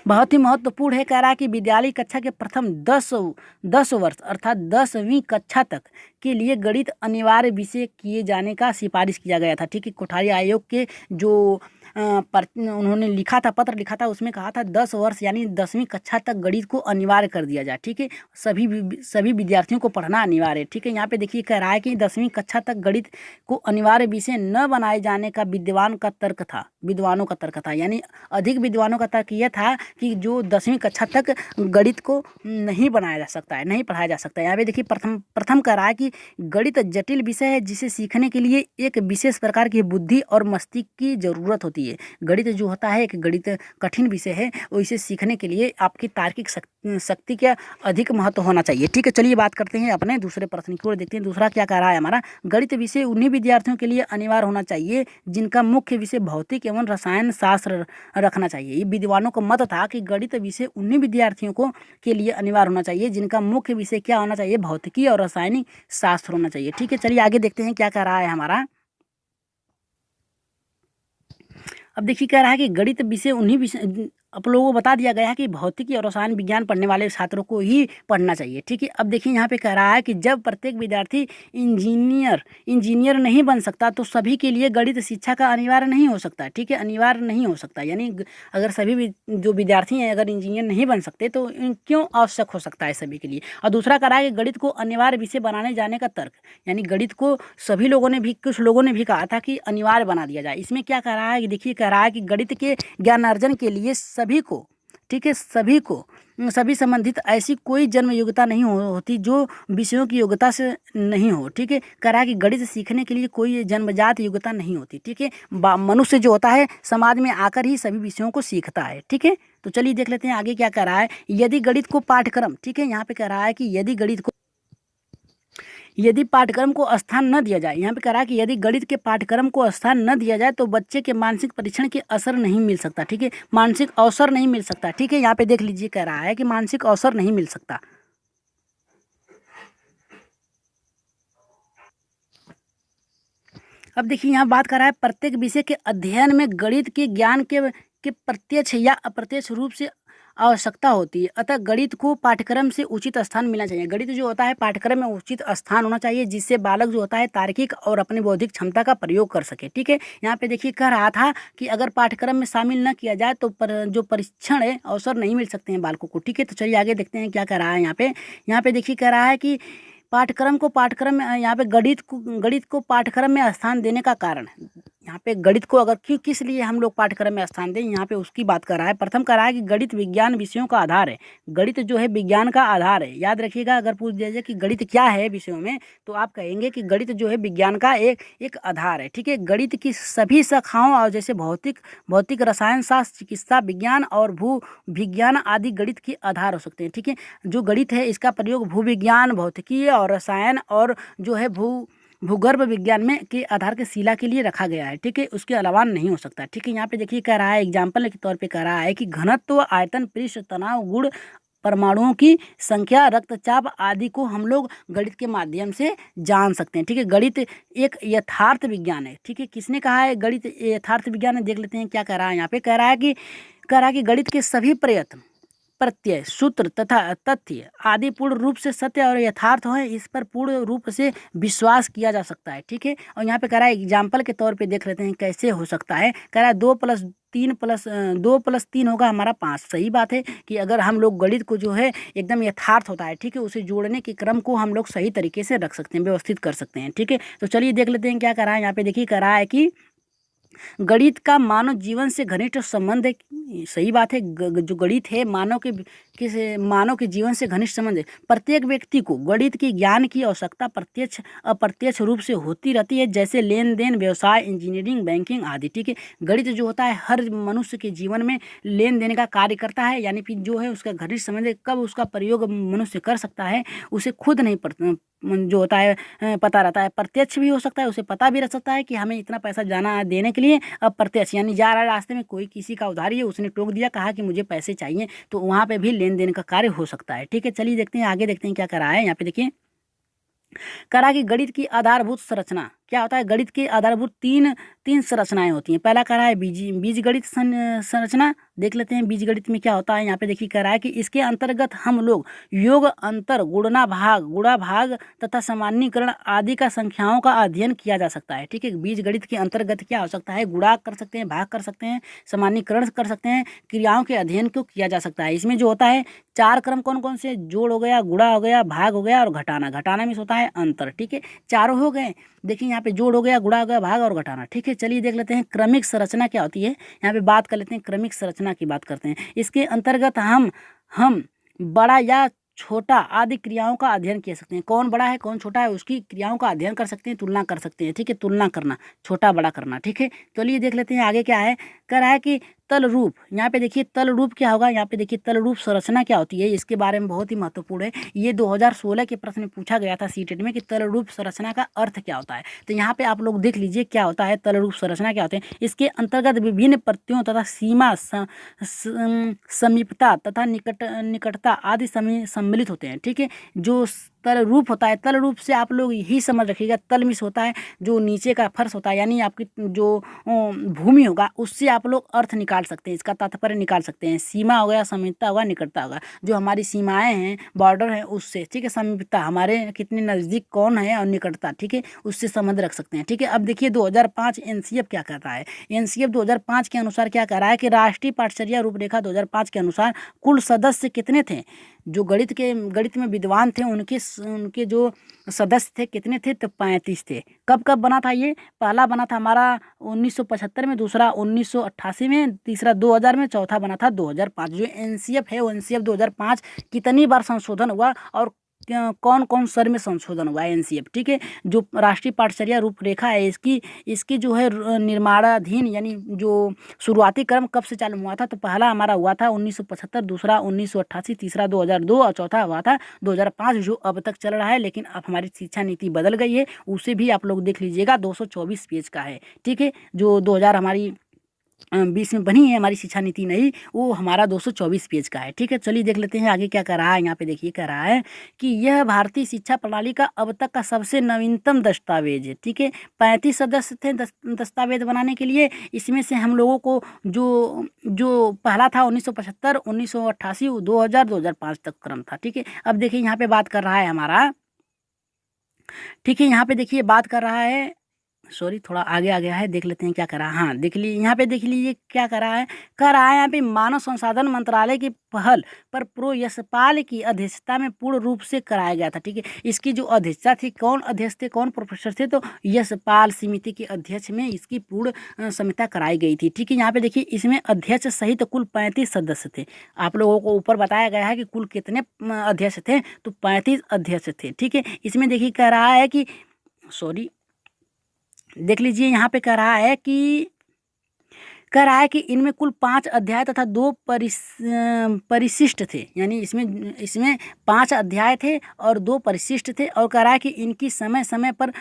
बहुत ही महत्वपूर्ण है, कह रहा है कि विद्यालय कक्षा के प्रथम 10 वर्ष अर्थात 10वीं कक्षा तक के लिए गणित अनिवार्य विषय किए जाने का सिफारिश किया गया था, ठीक है। कोठारी आयोग के जो उन्होंने लिखा था, पत्र लिखा था, उसमें कहा था 10 वर्ष यानी 10वीं कक्षा तक गणित को अनिवार्य कर दिया जाए, ठीक है। सभी विद्यार्थियों को पढ़ना अनिवार्य है, ठीक है। यहाँ पे देखिए कह रहा है कि 10वीं कक्षा तक गणित को अनिवार्य विषय न बनाए जाने का विद्वानों का तर्क था, यानी अधिक विद्वानों का तर्क यह था कि जो 10वीं कक्षा तक गणित को नहीं बनाया जा सकता है, नहीं पढ़ाया जा सकता है। यहाँ पे देखिए प्रथम कह रहा है कि गणित जटिल विषय है जिसे सीखने के लिए एक विशेष प्रकार की बुद्धि और मस्तिष्क की जरूरत होती है। गणित जो होता है एक गणित कठिन विषय है और इसे सीखने के लिए आपकी तार्किक शक्ति का अधिक महत्व होना चाहिए, ठीक है। चलिए बात करते हैं अपने दूसरे प्रश्न की ओर, देखते हैं दूसरा क्या कह रहा है हमारा। गणित विषय उन्हीं विद्यार्थियों के लिए अनिवार्य होना चाहिए जिनका मुख्य विषय भौतिक एवं रसायन शास्त्र रखना चाहिए। ये विद्वानों का मत था कि गणित विषय उन्हीं विद्यार्थियों को के लिए अनिवार्य होना चाहिए जिनका मुख्य विषय क्या होना चाहिए? भौतिकी और रासायनिक शास्त्र होना चाहिए, ठीक है। चलिए आगे देखते हैं क्या कह रहा है हमारा। अब देखिए कह रहा है कि गणित विषय उन्हीं विषय आप लोगों को बता दिया गया है कि भौतिकी और रसायन विज्ञान पढ़ने वाले छात्रों को ही पढ़ना चाहिए, ठीक है। अब देखिए यहाँ पे कह रहा है कि जब प्रत्येक विद्यार्थी इंजीनियर नहीं बन सकता तो सभी के लिए गणित शिक्षा का अनिवार्य नहीं हो सकता, ठीक है, अनिवार्य नहीं हो सकता। यानी अगर सभी जो विद्यार्थी हैं अगर इंजीनियर नहीं बन सकते तो क्यों आवश्यक हो सकता है सभी के लिए। और दूसरा कह रहा है कि गणित को अनिवार्य विषय बनाने जाने का तर्क, यानी गणित को कुछ लोगों ने भी कहा था कि अनिवार्य बना दिया जाए। इसमें क्या कह रहा है कि देखिए कह रहा है कि गणित के ज्ञानार्जन के लिए सभी को, ठीक है, सभी संबंधित ऐसी कोई जन्म योग्यता नहीं होती जो विषयों की योग्यता से नहीं हो, ठीक है। कह रहा है कि गणित सीखने के लिए कोई जन्मजात योग्यता नहीं होती, ठीक है। मनुष्य जो होता है समाज में आकर ही सभी विषयों को सीखता है, ठीक है। तो चलिए देख लेते हैं आगे क्या कह रहा है। यदि गणित को पाठ्यक्रम, ठीक है, यहाँ पे कह रहा है कि यदि पाठ्यक्रम को स्थान न दिया जाए, यहाँ पे कह रहा है कि यदि गणित के पाठ्यक्रम को स्थान न दिया जाए तो बच्चे के मानसिक परीक्षण के असर नहीं मिल सकता, ठीक है, मानसिक अवसर नहीं मिल सकता, ठीक है। यहाँ पे देख लीजिए कह रहा है कि मानसिक अवसर नहीं मिल सकता। अब देखिए यहाँ बात कर रहा है प्रत्येक विषय के अध्ययन में गणित के ज्ञान के प्रत्यक्ष या अप्रत्यक्ष रूप से आवश्यकता होती है, अतः गणित को पाठ्यक्रम से उचित स्थान मिलना चाहिए। गणित जो होता है पाठ्यक्रम में उचित स्थान होना चाहिए जिससे बालक जो होता है तार्किक और अपनी बौद्धिक क्षमता का प्रयोग कर सके, ठीक है। यहाँ पे देखिए कह रहा था कि अगर पाठ्यक्रम में शामिल न किया जाए तो जो परीक्षण है अवसर नहीं मिल सकते हैं बालकों को, ठीक है। तो चलिए आगे देखते हैं क्या कह रहा है यहाँ पे देखिए कह रहा है कि पाठ्यक्रम में यहाँ पे गणित को पाठ्यक्रम में स्थान देने का कारण, यहाँ पे गणित को अगर किस लिए हम लोग पाठ्यक्रम में स्थान दें, यहाँ पे उसकी बात कर रहा है। प्रथम कर रहा है कि गणित विज्ञान विषयों का आधार है, गणित जो है विज्ञान का आधार है। याद रखिएगा अगर पूछ दिया जाए कि गणित क्या है विषयों में तो आप कहेंगे कि गणित जो है विज्ञान का एक आधार है, ठीक है। गणित की सभी शाखाओं और जैसे भौतिक रसायन शास्त्र, चिकित्सा विज्ञान और भू विज्ञान आदि गणित के आधार हो सकते हैं, ठीक है। जो गणित है इसका प्रयोग भू विज्ञान, भौतिकी और रसायन और जो है भूगर्भ विज्ञान में के आधार के शिला के लिए रखा गया है, ठीक है, उसके अलावा नहीं हो सकता, ठीक है। यहाँ पे देखिए कह रहा है एग्जाम्पल के तौर पे कह रहा है कि घनत्व, आयतन, पृष्ठ तनाव, गुण, परमाणुओं की संख्या, रक्तचाप आदि को हम लोग गणित के माध्यम से जान सकते हैं, ठीक है। गणित एक यथार्थ विज्ञान है, ठीक है। किसने कहा है गणित यथार्थ विज्ञान है? देख लेते हैं क्या कह रहा है। यहाँ पे कह रहा है कि गणित के सभी प्रयत्न प्रत्यय, सूत्र तथा तथ्य आदि पूर्ण रूप से सत्य और यथार्थ हो, इस पर पूर्ण रूप से विश्वास किया जा सकता है। ठीक है, और यहाँ पे कह रहा है एग्जाम्पल के तौर पे देख लेते हैं कैसे हो सकता है। कह रहा है 2+3 होगा हमारा 5। सही बात है कि अगर हम लोग गणित को जो है एकदम यथार्थ होता है, ठीक है, उसे जोड़ने के क्रम को हम लोग सही तरीके से रख सकते हैं, व्यवस्थित कर सकते हैं। ठीक है, तो चलिए देख लेते हैं क्या कह रहा है। यहाँ पे देखिए कह रहा है कि गणित का मानव जीवन से घनिष्ठ संबंध है। सही बात है, जो गणित है मानव के जीवन से घनिष्ठ संबंध है। प्रत्येक व्यक्ति को गणित के ज्ञान की आवश्यकता प्रत्यक्ष अप्रत्यक्ष रूप से होती रहती है, जैसे लेन देन, व्यवसाय, इंजीनियरिंग, बैंकिंग आदि। ठीक है, गणित जो होता है हर मनुष्य के जीवन में लेन देन का कार्य करता है, यानी कि जो है उसका घनिष्ठ संबंध है। कब उसका प्रयोग मनुष्य कर सकता है उसे खुद नहीं जो होता है पता रहता है। प्रत्यक्ष भी हो सकता है, उसे पता भी रह सकता है कि हमें इतना पैसा जाना देने के लिए। अब प्रत्यक्ष यानी जा रहा है रास्ते में, कोई किसी का उधारी है, उसने टोक दिया, कहा कि मुझे पैसे चाहिए, तो वहाँ पे भी लेन देन का कार्य हो सकता है। ठीक है, चलिए देखते हैं आगे, देखते हैं क्या करा है। यहाँ पे देखिए करा कि गणित की आधारभूत संरचना क्या होता है। गणित की आधारभूत तीन संरचनाएं होती हैं। पहला कह रहा है बीजगणित संरचना। देख लेते हैं बीजगणित में क्या होता है। यहाँ पे देखिए कह रहा है कि इसके अंतर्गत हम लोग योग, अंतर, गुणा भाग तथा सामान्यीकरण आदि का संख्याओं का अध्ययन किया जा सकता है। ठीक है, बीजगणित के अंतर्गत क्या हो सकता है, गुणा कर सकते हैं, भाग कर सकते हैं, सामान्यीकरण कर सकते हैं, क्रियाओं के अध्ययन को किया जा सकता है। इसमें जो होता है 4 क्रम कौन कौन से, जोड़ हो गया, गुणा हो गया, भाग हो गया और घटाना में होता है अंतर। ठीक है, चारों हो गए। देखिए यहाँ पे जोड़ हो गया, गुणा हो गया, भाग और घटाना। ठीक है, चलिए देख लेते हैं क्रमिक संरचना क्या होती है। यहाँ पे बात कर लेते हैं, क्रमिक संरचना की बात करते हैं। इसके अंतर्गत हम बड़ा या छोटा आदि क्रियाओं का अध्ययन कर सकते हैं। कौन बड़ा है कौन छोटा है उसकी क्रियाओं का अध्ययन कर सकते हैं, तुलना कर सकते हैं। ठीक है, तुलना करना, छोटा बड़ा करना। ठीक है, चलिए देख लेते हैं आगे क्या है। कह रहा है कि तल रूप। यहाँ पे देखिए तल रूप क्या होगा। यहाँ पे देखिए तल रूप संरचना क्या होती है, इसके बारे में बहुत ही महत्वपूर्ण है। ये 2016 के प्रश्न में पूछा गया था सीटेट में कि तल रूप संरचना का अर्थ क्या होता है। तो यहाँ पे आप लोग देख लीजिए क्या होता है, तल रूप संरचना क्या होते हैं। इसके अंतर्गत विभिन्न प्रत्ययों तथा सीमा, समीपता तथा निकटता आदि सम्मिलित होते हैं। ठीक है, जो तल रूप होता है, तल रूप से आप लोग यही समझ रखिएगा, तल मिस होता है जो नीचे का फर्श होता है, यानी आपकी जो भूमि होगा उससे आप लोग अर्थ निकाल सकते हैं, इसका तात्पर्य निकाल सकते हैं। सीमा हो गया, समीपता होगा, निकटता होगा, जो हमारी सीमाएं हैं, बॉर्डर है उससे। ठीक है, समीपता हमारे कितने नज़दीक कौन है, और निकटता ठीक है उससे संबंध रख सकते हैं। ठीक है, अब देखिए 2005 एनसीएफ क्या कहता है। एनसीएफ 2005 के अनुसार क्या कह रहा है कि राष्ट्रीय पाठचर्या रूपरेखा 2005 के अनुसार कुल सदस्य कितने थे, जो गणित में विद्वान थे उनके जो सदस्य थे कितने थे, तो 35 थे। कब बना था ये, पहला बना था हमारा 1975 में, दूसरा 1988 में, तीसरा 2000 में, चौथा बना था 2005। जो एनसीएफ है वो एनसीएफ 2005 कितनी बार संशोधन हुआ और कौन कौन सर में संशोधन हुआ है एनसीएफ। ठीक है, जो राष्ट्रीय पाठचर्या रूपरेखा है इसकी जो है निर्माणाधीन, यानी जो शुरुआती क्रम कब से चालू हुआ था, तो पहला हमारा हुआ था 1975, दूसरा 1988, तीसरा 2002 और चौथा हुआ था 2005, जो अब तक चल रहा है। लेकिन अब हमारी शिक्षा नीति बदल गई है, उसे भी आप लोग देख लीजिएगा, 224 पेज का है। ठीक है, जो 2000 हमारी 20 में बनी है हमारी शिक्षा नीति नहीं, वो हमारा 224 पेज का है। ठीक है, चलिए देख लेते हैं आगे क्या कर रहा है। यहाँ पे देखिए कह रहा है कि यह भारतीय शिक्षा प्रणाली का अब तक का सबसे नवीनतम दस्तावेज है। ठीक है, 35 सदस्य थे दस्तावेज बनाने के लिए। इसमें से हम लोगों को जो पहला था 1975, 1988, 2000, 2005 तक क्रम था। ठीक है, अब देखिए यहाँ पे बात कर रहा है हमारा, ठीक है, यहाँ पे देखिए बात कर रहा है, सॉरी थोड़ा आगे आ गया है, देख लेते हैं क्या करा। हाँ देख लीजिए, यहाँ पे देख लीजिए क्या करा है। कह रहा है यहाँ पे मानव संसाधन मंत्रालय की पहल पर प्रो यशपाल की अध्यक्षता में पूर्ण रूप से कराया गया था। ठीक है, इसकी जो अध्यक्षता थी, कौन अध्यक्ष थे, कौन प्रोफेसर थे, तो यशपाल समिति के अध्यक्ष में इसकी पूर्ण समिति कराई गई थी। ठीक है, यहाँ पे देखिए इसमें अध्यक्ष सहित कुल 35 सदस्य थे। आप लोगों को ऊपर बताया गया है कि कुल कितने अध्यक्ष थे, तो 35 अध्यक्ष थे। ठीक है, इसमें देखिए कह रहा है कि सॉरी देख लीजिए, यहाँ पे कह रहा है कि इनमें कुल 5 अध्याय तथा 2 परिशिष्ट थे, यानी इसमें 5 अध्याय थे और 2 परिशिष्ट थे। और कह रहा है कि इनकी समय समय पर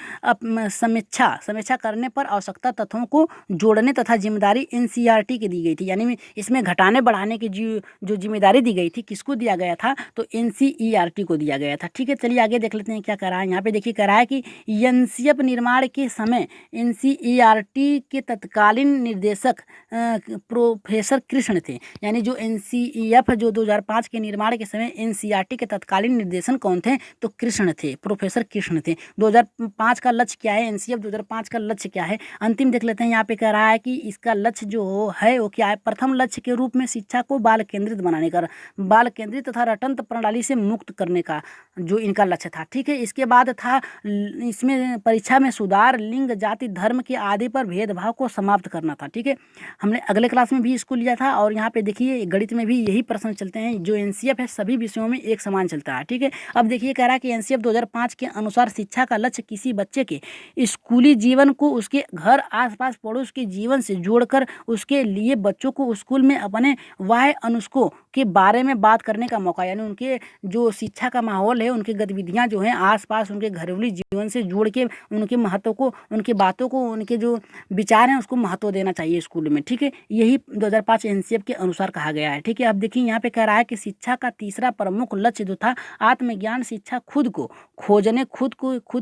समीक्षा करने पर आवश्यकता तथ्यों को जोड़ने तथा जिम्मेदारी एनसीईआरटी की दी गई थी, यानी इसमें घटाने बढ़ाने की जो जिम्मेदारी दी गई थी किसको दिया गया था, तो एनसीईआरटी को दिया गया था। ठीक है, चलिए आगे देख लेते हैं क्या कह रहा है। यहाँ पे देखिए कह रहा है कि एनसीएफ निर्माण के समय एनसीईआरटी के तत्कालीन निर्देशक प्रोफेसर कृष्ण थे। यानी जो एनसीईएफ जो 2005 के निर्माण के समय एनसीईआरटी के तत्कालीन निर्देशन कौन थे, तो कृष्ण थे, प्रोफेसर कृष्ण थे। 2005 का लक्ष्य क्या है, एनसीईएफ 2005 का लक्ष्य क्या है, अंतिम देख लेते हैं। यहाँ पे कह रहा है कि इसका लक्ष्य जो है वो क्या है, प्रथम लक्ष्य के रूप में शिक्षा को बाल केंद्रित बनाने का, बाल केंद्रित तथा रटंत प्रणाली से मुक्त करने का जो इनका लक्ष्य था। ठीक है, इसके बाद था इसमें परीक्षा में सुधार, लिंग, जाति, धर्म के आदि पर भेदभाव को समाप्त करना था। ठीक है, हमने अगले क्लास में भी इसको लिया था और यहाँ पे देखिए गणित में भी यही प्रश्न चलते हैं। जो एनसीईएफ है सभी विषयों में एक समान चलता है। ठीक है, अब देखिए कह रहा है कि एनसीईएफ 2005 के अनुसार शिक्षा का लक्ष्य किसी बच्चे के स्कूली जीवन को उसके घर, आसपास, पड़ोस के जीवन से जोड़कर उसके लिए बच्चों को स्कूल में अपने वाह्य अनुष्कों के बारे में बात करने का मौका, यानी उनके जो शिक्षा का माहौल है, उनकी गतिविधियां जो हैं आसपास उनके घरेलू जीवन से जोड़ के उनके महत्व को, उनकी बातों को, उनके जो विचार हैं उसको महत्व देना चाहिए स्कूल में। ठीक है, यही 2005 एनसीईएफ के अनुसार कहा गया है। ठीक है, अब देखिए यहाँ पे कह रहा है कि शिक्षा का तीसरा प्रमुख लक्ष्य जो था आत्मज्ञान, शिक्षा खुद को खोजने, खुद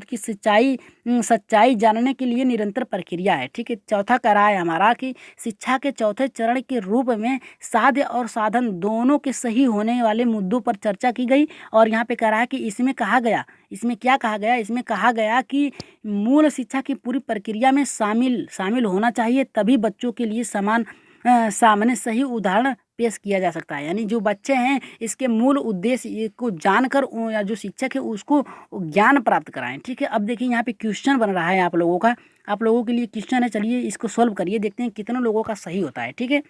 की सच्चाई जानने के लिए निरंतर प्रक्रिया है। ठीक है, चौथा कह रहा है हमारा कि शिक्षा के चौथे चरण के रूप में साध्य और साधन दोनों के सही होने वाले मुद्दों पर चर्चा की गई। और यहाँ पे कह रहा है कि इसमें कहा गया, इसमें क्या कहा गया, इसमें कहा गया कि मूल शिक्षा की पूरी प्रक्रिया में शामिल होना चाहिए, तभी बच्चों के लिए सामने सही उदाहरण पेश किया जा सकता है। यानी जो बच्चे हैं इसके मूल उद्देश्य को जानकर या जो शिक्षक है उसको ज्ञान प्राप्त कराएं। ठीक है, अब देखिए यहाँ पे क्वेश्चन बन रहा है आप लोगों के लिए क्वेश्चन है। चलिए इसको सॉल्व करिए, देखते हैं कितने लोगों का सही होता है। ठीक है,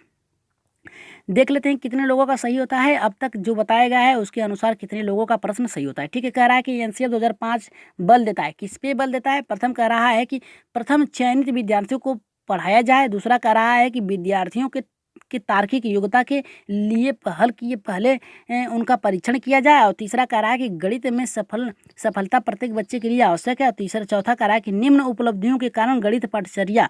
देख लेते हैं कितने लोगों का सही होता है। अब तक जो बताया गया है उसके अनुसार कितने लोगों का प्रश्न सही होता है। ठीक है, कह रहा है कि एनसीईएफ 2005 बल देता है, किस पे बल देता है, प्रथम कह रहा है कि प्रथम चयनित विद्यार्थियों को पढ़ाया जाए, दूसरा कह रहा है कि विद्यार्थियों के तार्किक योग्यता के लिए पहले उनका परीक्षण किया जाए, और तीसरा कह रहा है कि गणित में सफलता प्रत्येक बच्चे के लिए आवश्यक है, और चौथा कह रहा है कि निम्न उपलब्धियों के कारण गणित पाठचर्या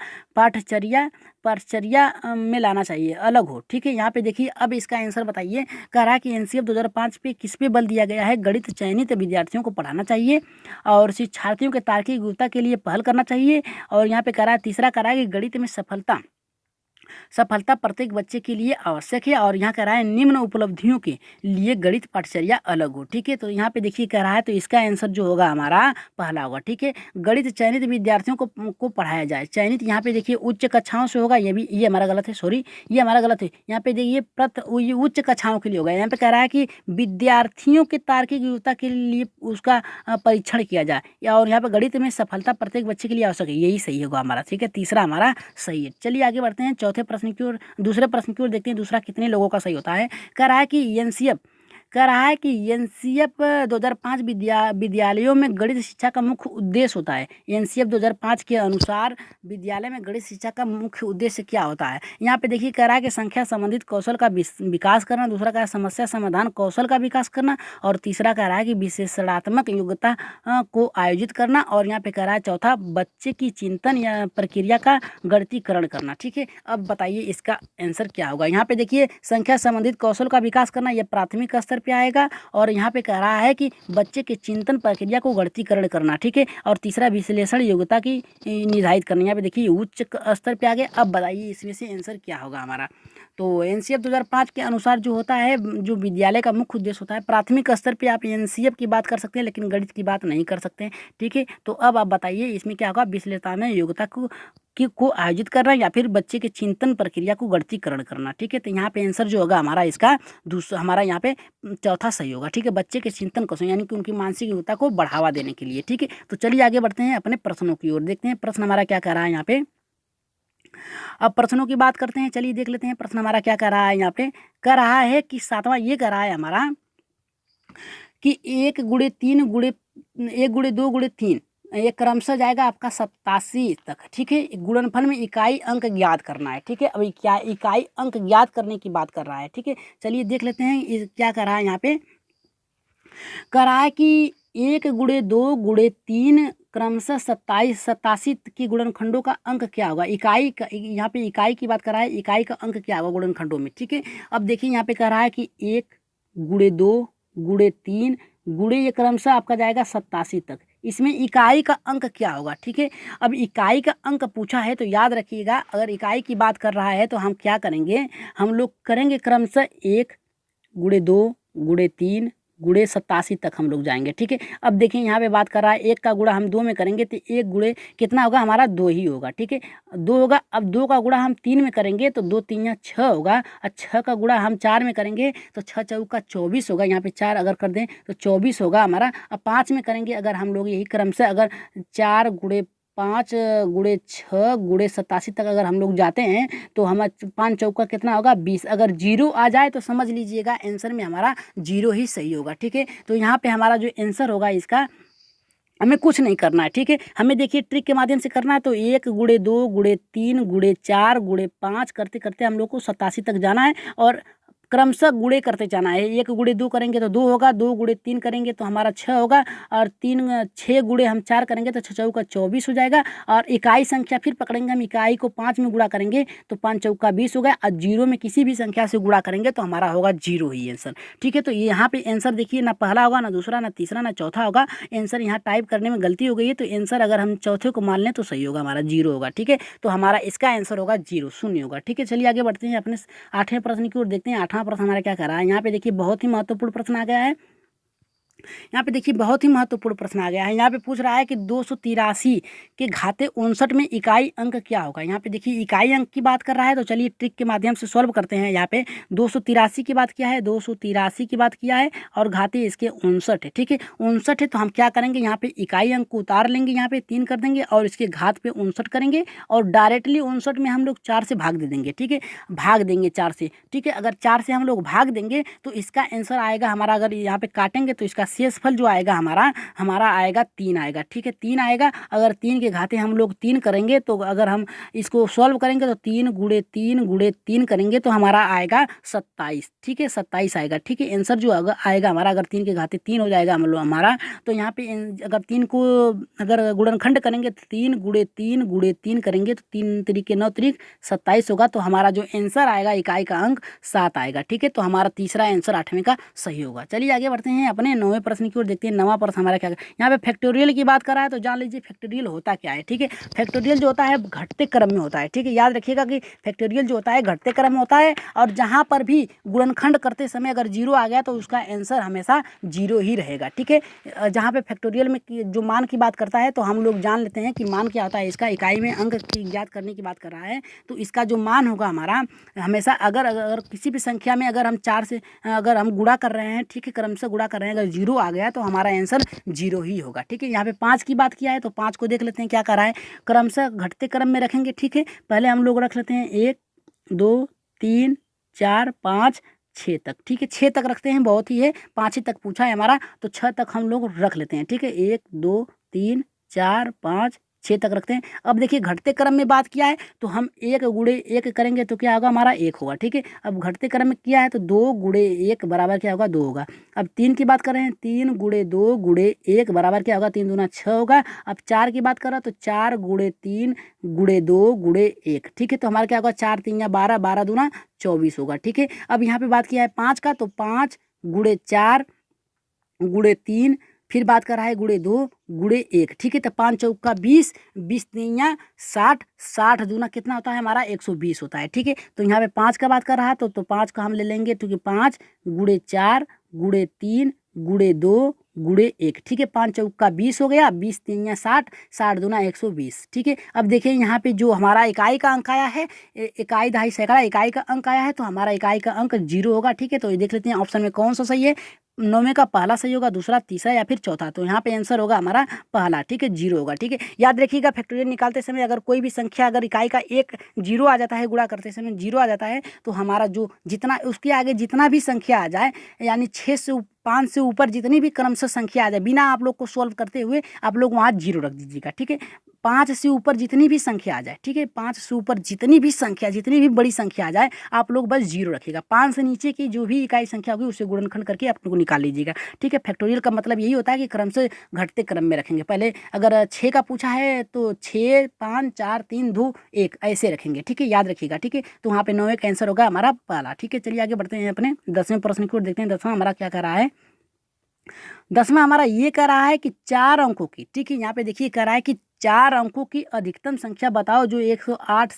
में लाना चाहिए, अलग हो। ठीक है, यहाँ पे देखिए अब इसका आंसर बताइए। कह रहा है कि एनसीईएफ 2005 पे किस पे बल दिया गया है, गणित चयनित विद्यार्थियों को पढ़ाना चाहिए और शिक्षार्थियों के तार्किक योग्यता के लिए पहल करना चाहिए। और यहाँ पे कह रहा है तीसरा कह रहा है कि गणित में सफलता प्रत्येक बच्चे के लिए आवश्यक है, और यहाँ कह रहा है निम्न उपलब्धियों के लिए गणित पाठचर्या अलग हो। ठीक है, तो यहाँ पे देखिए कह रहा है, तो इसका आंसर जो होगा हमारा पहला होगा। ठीक है, गणित चयनित विद्यार्थियों को पढ़ाया जाए, चयनित यहाँ पे देखिए उच्च कक्षाओं से होगा, ये हमारा गलत है, सॉरी ये हमारा गलत है। यहाँ पे देखिए ये उच्च कक्षाओं के लिए होगा। यहाँ पे कह रहा है कि विद्यार्थियों के तार्किक योग्यता के लिए उसका परीक्षण किया जाए, और यहाँ पे गणित में सफलता प्रत्येक बच्चे के लिए आवश्यक है, यही सही होगा हमारा। ठीक है, तीसरा हमारा सही है। चलिए आगे बढ़ते हैं चौथे प्रश्न की ओर, दूसरे प्रश्न की ओर देखते हैं दूसरा कितने लोगों का सही होता है। कह रहा है कि एनसीईएफ 2005 विद्यालयों में गणित शिक्षा का मुख्य उद्देश्य होता है। एनसीईएफ 2005 के अनुसार विद्यालय में गणित शिक्षा का मुख्य उद्देश्य क्या होता है। यहाँ पे देखिए कह रहा है कि संख्या संबंधित कौशल का विकास करना, दूसरा कह रहा है समस्या समाधान कौशल का विकास करना, और तीसरा कह रहा है कि विशेषणात्मक योग्यता को आयोजित करना, और यहाँ पे कह रहा है चौथा बच्चे की चिंतन या प्रक्रिया का गणितीकरण करना। ठीक है, अब बताइए इसका आंसर क्या होगा। यहाँ पे देखिए संख्या संबंधित कौशल का विकास करना, यह प्राथमिक स्तर पे आएगा, और यहाँ पे कह रहा है कि बच्चे के चिंतन प्रक्रिया को गणितीकरण करना। ठीक है, और तीसरा विश्लेषण योग्यता की निर्धारित करना। यहाँ पे देखिए उच्च स्तर पे आ गए। अब बताइए इसमें से आंसर क्या होगा हमारा। तो एनसीईएफ 2005 के अनुसार जो होता है, जो विद्यालय का मुख्य उद्देश्य होता है, प्राथमिक स्तर पे आप एनसीईएफ की बात कर सकते हैं लेकिन गणित की बात नहीं कर सकते हैं। ठीक है, तो अब आप बताइए इसमें क्या होगा, विश्लेषणात्मक योग्यता को आयोजित करना या फिर बच्चे के चिंतन प्रक्रिया को गणितीकरण करना। ठीक है, तो यहाँ पे आंसर जो होगा हमारा इसका दूसरा, हमारा यहाँ पे चौथा सही होगा। ठीक है, बच्चे के चिंतन कौशल यानी कि उनकी मानसिक योग्यता को बढ़ावा देने के लिए। ठीक है, तो चलिए आगे बढ़ते हैं अपने प्रश्नों की ओर, देखते हैं प्रश्न हमारा क्या कह रहा है यहाँ पे। अब प्रश्नों की बात करते हैं, चलिए देख लेते हैं प्रश्न हमारा क्या कह रहा है। यहाँ पे कह रहा है कि सातवां ये कह रहा है हमारा कि 1 × 2 × 3 ये क्रमशः जाएगा आपका 87 तक। ठीक है, गुणनफल में इकाई अंक ज्ञात करना है। ठीक है, अब क्या इकाई अंक ज्ञात करने की बात कर रहा है। ठीक है, चलिए देख लेते हैं क्या कर रहा है। यहाँ पे कह रहा है कि 1 × 2 × 3 क्रमशः 87 की गुणनखंडों का अंक क्या होगा। यहाँ पे इकाई की बात कर रहा है, इकाई का अंक क्या होगा गुणनखंडों में। ठीक है, अब देखिए यहाँ पे कह रहा है कि 1 × 2 × 3 गुणे ये क्रमशः आपका जाएगा 87 तक। इसमें इकाई का अंक क्या होगा। ठीक है, अब इकाई का अंक पूछा है तो याद रखिएगा, अगर इकाई की बात कर रहा है तो हम क्या करेंगे, हम लोग करेंगे क्रमशः 1 गुणे 2 गुणे 3 गुणे 87 तक हम लोग जाएंगे। ठीक है, अब देखिए यहाँ पे बात कर रहा है 1 का गुणा हम 2 में करेंगे तो 1 गुणे कितना होगा हमारा 2 ही होगा। ठीक है, 2 होगा। अब 2 का गुणा हम 3 में करेंगे तो 2 3 या 6 होगा, और 6 का गुणा हम 4 में करेंगे तो 6 चौका 24 होगा। यहाँ पे 4 अगर कर दें तो 24 होगा हमारा। अब 5 में करेंगे अगर हम लोग यही क्रम से, अगर 4 गुणे 5 गुणे 6 गुणे 87 तक अगर हम लोग जाते हैं तो हम 5 चौका कितना होगा 20। अगर जीरो आ जाए तो समझ लीजिएगा आंसर में हमारा जीरो ही सही होगा। ठीक है, तो यहाँ पे हमारा जो आंसर होगा इसका, हमें कुछ नहीं करना है। ठीक है, हमें देखिए ट्रिक के माध्यम से करना है। तो 1 गुणे 2 गुणे 3 गुणे 4 गुणे 5 करते करते हम लोग को 87 तक जाना है और क्रमशः गुणे करते जाना है। 1 गुणे 2 करेंगे तो 2 होगा, 2 गुणे 3 करेंगे तो हमारा 6 होगा, और 6 गुणे हम 4 करेंगे तो 6 चौका 24 हो जाएगा। और इकाई संख्या फिर पकड़ेंगे हम, इकाई को 5 में गुणा करेंगे तो 5 चौका 20 हो गया, और जीरो में किसी भी संख्या से गुणा करेंगे तो हमारा होगा जीरो ही आंसर। ठीक है, तो यहाँ पे आंसर देखिए ना पहला होगा, ना दूसरा, ना तीसरा, ना चौथा होगा। आंसर यहाँ टाइप करने में गलती हो गई है, तो आंसर अगर हम चौथे को मान लें तो सही होगा, हमारा जीरो होगा। ठीक है, तो हमारा इसका आंसर होगा जीरो, शून्य होगा। ठीक है, चलिए आगे बढ़ते हैं अपने 8वें प्रश्न की ओर, देखते हैं 8वां प्रश्न हमारा क्या कर रहा है। यहाँ पे देखिए बहुत ही महत्वपूर्ण प्रश्न आ गया है। यहाँ पे देखिए बहुत ही महत्वपूर्ण प्रश्न आ गया है। यहाँ पे पूछ रहा है कि 283 के घाते 59 में इकाई अंक क्या होगा। यहाँ पे देखिए इकाई अंक की बात कर रहा है, तो चलिए ट्रिक के माध्यम से सॉल्व करते हैं। यहाँ पे 283 की बात किया है, 283 की बात किया है, और घाते इसके 59 है। ठीक है, 59 है, तो हम क्या करेंगे, यहाँ पे इकाई अंक को उतार लेंगे, यहाँ पे 3 कर देंगे और इसके घात पे 59 करेंगे, और डायरेक्टली 59 में हम लोग 4 से भाग दे देंगे। ठीक है, भाग देंगे 4 से। ठीक है, अगर 4 से हम लोग भाग देंगे तो इसका आंसर आएगा हमारा, अगर यहाँ पे काटेंगे तो इसका शेष फल जो आएगा हमारा आएगा 3 आएगा। ठीक है, 3 आएगा। अगर 3 के घाते हम लोग 3 करेंगे तो अगर हम इसको सॉल्व करेंगे तो 3 गुणे 3 गुणे 3 करेंगे तो हमारा आएगा 27। ठीक है, 27 आएगा। ठीक है, आंसर जो आएगा हमारा, अगर 3 के घाते 3 हो जाएगा हम लोग हमारा, तो यहाँ पे अगर 3 को अगर गुणनखंड करेंगे तो 3 गुणे 3 गुणे 3 करेंगे तो 3 तरीके 9 तरीक 27 होगा। तो हमारा जो आंसर आएगा इकाई का अंक 7 आएगा। ठीक है, तो हमारा तीसरा आंसर 8वें का सही होगा। चलिए आगे बढ़ते हैं अपने 9वें प्रश्न की ओर, देखते हैं 9वां प्रश्न हमारा क्या है। यहाँ पे फैक्टोरियल की बात कर रहा है, तो जान लीजिए फैक्टोरियल होता क्या है। ठीक है, फैक्टोरियल जो होता है घटते क्रम में होता है। ठीक है, याद रखिएगा कि फैक्टोरियल जो होता है घटते क्रम में होता है, और जहाँ पर भी गुणनखंड करते समय अगर जीरो आ गया तो उसका आंसर हमेशा जीरो ही रहेगा। ठीक है, जहाँ पे फैक्टोरियल में जो मान की बात करता है तो हम लोग जान लेते हैं कि मान क्या होता है। इसका इकाई में अंक की ज्ञात करने की बात कर रहा है, तो इसका जो मान होगा हमारा हमेशा, अगर किसी भी संख्या में अगर हम 4 से अगर हम गुणा कर रहे हैं, ठीक है, क्रम से गुणा कर रहे हैं, अगर जीरो आ गया तो हमारा आंसर जीरो ही होगा। ठीक है, यहाँ पे 5 की बात किया है, तो 5 को देख लेते हैं क्या कर रहा है, क्रम से घटते क्रम में रखेंगे। ठीक है, पहले हम लोग रख लेते हैं 1 2 3 4 5 6 तक। ठीक है, 6 तक रखते हैं, बहुत ही है, 5 ही तक पूछा है हमारा, तो 6 तक हम लोग रख लेते हैं। ठीक है, 1 2 3 4 5 6 तक रखते हैं। अब देखिए घटते क्रम में बात किया है, तो हम 1 गुणे 1 करेंगे तो क्या होगा हमारा 1 होगा। ठीक है, अब घटते क्रम में किया है तो 2 गुणे 1 बराबर क्या होगा 2 होगा। अब 3 की बात करें, 3 गुणे 2 गुणे 1 बराबर क्या होगा 3 दूना 6 होगा। अब 4 की बात करें तो 4 गुणे 3 गुणे 2 गुणे 1। ठीक है, तो हमारा क्या होगा 4 3 या 12, 12 दूना 24 होगा। ठीक है, अब यहाँ पे बात किया है 5 का, तो 5 गुणे 4 गुणे 3, फिर बात कर रहा है गुणे 2 गुणे 1। ठीक है, तो 5 चौका 20, 20 तीया 60, 60 दूना कितना होता है हमारा 120 होता है। ठीक है, तो यहाँ पे 5 का बात कर रहा है, तो 5 का हम ले लेंगे, क्योंकि 5 गुणे 4 गुणे 3 गुणे 2 गुणे 1। ठीक है, 5 चौका 20 हो गया, 20 तीन 60, 60 दूना 120। ठीक है, अब देखिए यहाँ पे जो हमारा इकाई का अंक आया है, इकाई दहाई सैकड़ा इकाई का अंक आया है, तो हमारा इकाई का अंक जीरो होगा। ठीक है, तो ये देख लेते हैं ऑप्शन में कौन सा सही है। 9वें का पहला सही होगा, दूसरा, तीसरा या फिर चौथा, तो यहाँ पे आंसर होगा हमारा पहला। ठीक है, जीरो होगा। ठीक है, याद रखिएगा फैक्टोरियल निकालते समय अगर कोई भी संख्या अगर इकाई का एक जीरो आ जाता है, गुणा करते समय जीरो आ जाता है, तो हमारा जो जितना उसके आगे जितना भी संख्या आ जाए, यानी 5 से ऊपर जितनी भी क्रमशः संख्या आ जाए, बिना आप लोग को सॉल्व करते हुए आप लोग वहाँ जीरो रख दीजिएगा। ठीक है, 5 से ऊपर जितनी भी संख्या आ जाए, ठीक है, 5 से ऊपर जितनी भी संख्या, जितनी भी बड़ी संख्या आ जाए, आप लोग बस जीरो रखिएगा। 5 से नीचे की जो भी इकाई संख्या होगी उसे गुणनखंड करके आप लोग को निकाल लीजिएगा। ठीक है, फैक्टोरियल का मतलब यही होता है कि क्रम से घटते क्रम में रखेंगे। पहले अगर 6 का पूछा है तो 6 5 4 3 2 1 ऐसे रखेंगे। ठीक है, याद रखिएगा। ठीक है, तो वहाँ पे 9वें का आंसर होगा हमारा पहला। ठीक है, चलिए आगे बढ़ते हैं अपने 10वें प्रश्न की ओर, देखते हैं 10वां हमारा क्या कर रहा है। 10वां हमारा ये कह रहा है कि 4 अंकों की, ठीक है, यहाँ पे देखिए कह रहा है कि 4 अंकों की अधिकतम संख्या बताओ जो 108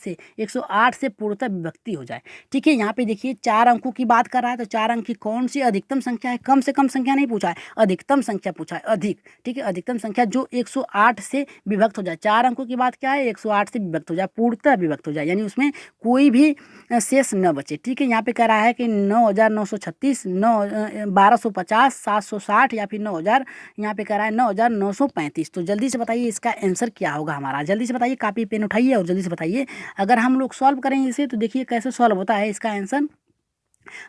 से पूर्णतः विभक्ति हो जाए। ठीक है, यहाँ पे देखिए 4 अंकों की बात कर रहा है, तो 4 अंक की कौन सी अधिकतम संख्या है? कम से कम संख्या नहीं पूछा है, अधिकतम संख्या पूछा है, अधिक। ठीक है, अधिकतम संख्या जो 108 से विभक्त हो जाए। 4 अंकों की बात क्या है? 108 से विभक्त हो जाए, पूर्णतः विभक्त हो जाए, यानी उसमें कोई भी शेष न बचे। ठीक है, यहाँ पे कह रहा है कि 9936, 1250, 760 या फिर 9000, यहाँ पे कह रहा है 9935। तो जल्दी से बताइए इसका आंसर क्या होगा हमारा? जल्दी से बताइए, कापी पेन उठाइए और जल्दी से बताइए। अगर हम लोग सॉल्व करेंगे इसे तो देखिए कैसे सॉल्व होता है इसका आंसर।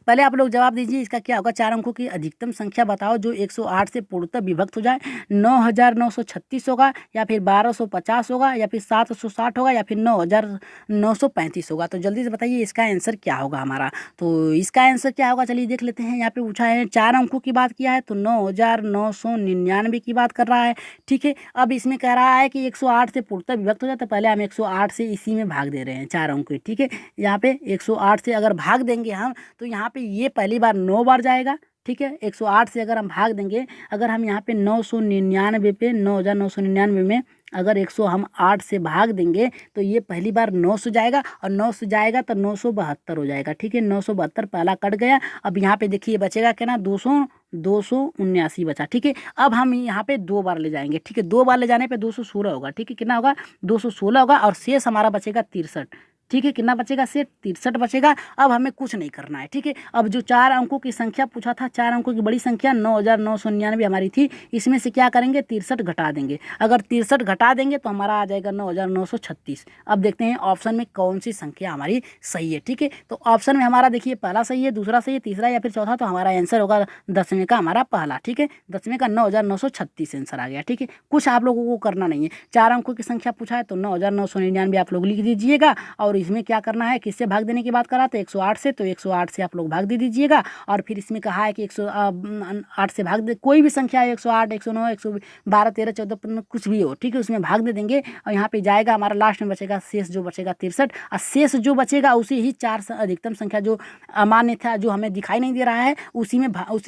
पहले आप लोग जवाब दीजिए, इसका क्या होगा? 4 अंकों की अधिकतम संख्या बताओ जो 108 से पूर्णतः विभक्त हो जाए। 9936 होगा, या फिर 1250 होगा, या फिर 760 होगा, या फिर 9935 होगा। तो जल्दी से बताइए इसका आंसर क्या होगा हमारा? तो इसका आंसर क्या होगा चलिए देख लेते हैं। यहाँ पे पूछा है 4 अंकों की बात किया है, तो 9999 की बात कर रहा है। ठीक है, अब इसमें कह रहा है कि 108 से पूर्णतः विभक्त हो जाए, तो पहले हम 108 से इसी में भाग दे रहे हैं 4 अंक। ठीक है, यहाँ पे 108 से अगर भाग देंगे हम, तो यहाँ पे ये पहली बार 9 बार जाएगा। ठीक है, 108 से अगर हम भाग देंगे, अगर हम यहाँ पे 999 पे 9999 में अगर 108 से भाग देंगे, तो ये पहली बार 9 से जाएगा, और 9 से जाएगा तो 972 हो जाएगा। ठीक है, 972 पहला कट गया। अब यहाँ पे देखिए बचेगा क्या ना, 279 बचा। ठीक है, अब हम यहाँ पे 2 बार ले जाएंगे। ठीक है, 2 बार ले जाने पे 216 होगा। ठीक है, कितना होगा? 216 होगा, और शेष हमारा बचेगा 63। ठीक है, कितना बचेगा? से 63 बचेगा। अब हमें कुछ नहीं करना है। ठीक है, अब जो 4 अंकों की संख्या पूछा था, 4 अंकों की बड़ी संख्या 9999 हमारी थी, इसमें से क्या करेंगे? 63 घटा देंगे। अगर 63 घटा देंगे तो हमारा आ जाएगा 9936। अब देखते हैं ऑप्शन में कौन सी संख्या हमारी सही है। ठीक है, तो ऑप्शन में हमारा देखिए पहला सही है, दूसरा सही है, तीसरा या फिर चौथा। तो हमारा आंसर होगा 10वें का हमारा पहला। ठीक है, 10वें का 9936 आंसर आ गया। ठीक है, कुछ आप लोगों को करना नहीं है। 4 अंकों की संख्या पूछा है तो 9999 आप लोग लिख दीजिएगा, और इसमें क्या करना है, किससे भाग देने की बात करा तो 108 से, तो 108 से आप लोग भाग दे दीजिएगा। और फिर इसमें कहा है कि 108 से भाग दे, कोई भी संख्या है, 108, 109, 112, 13, 14, 15 कुछ भी हो। ठीक है, उसमें भाग दे देंगे, और यहाँ पे जाएगा हमारा लास्ट में बचेगा शेष जो बचेगा 63, और शेष जो बचेगा उसी ही 4 अधिकतम संख्या जो अमान्य था, जो हमें दिखाई नहीं दे रहा है, उसी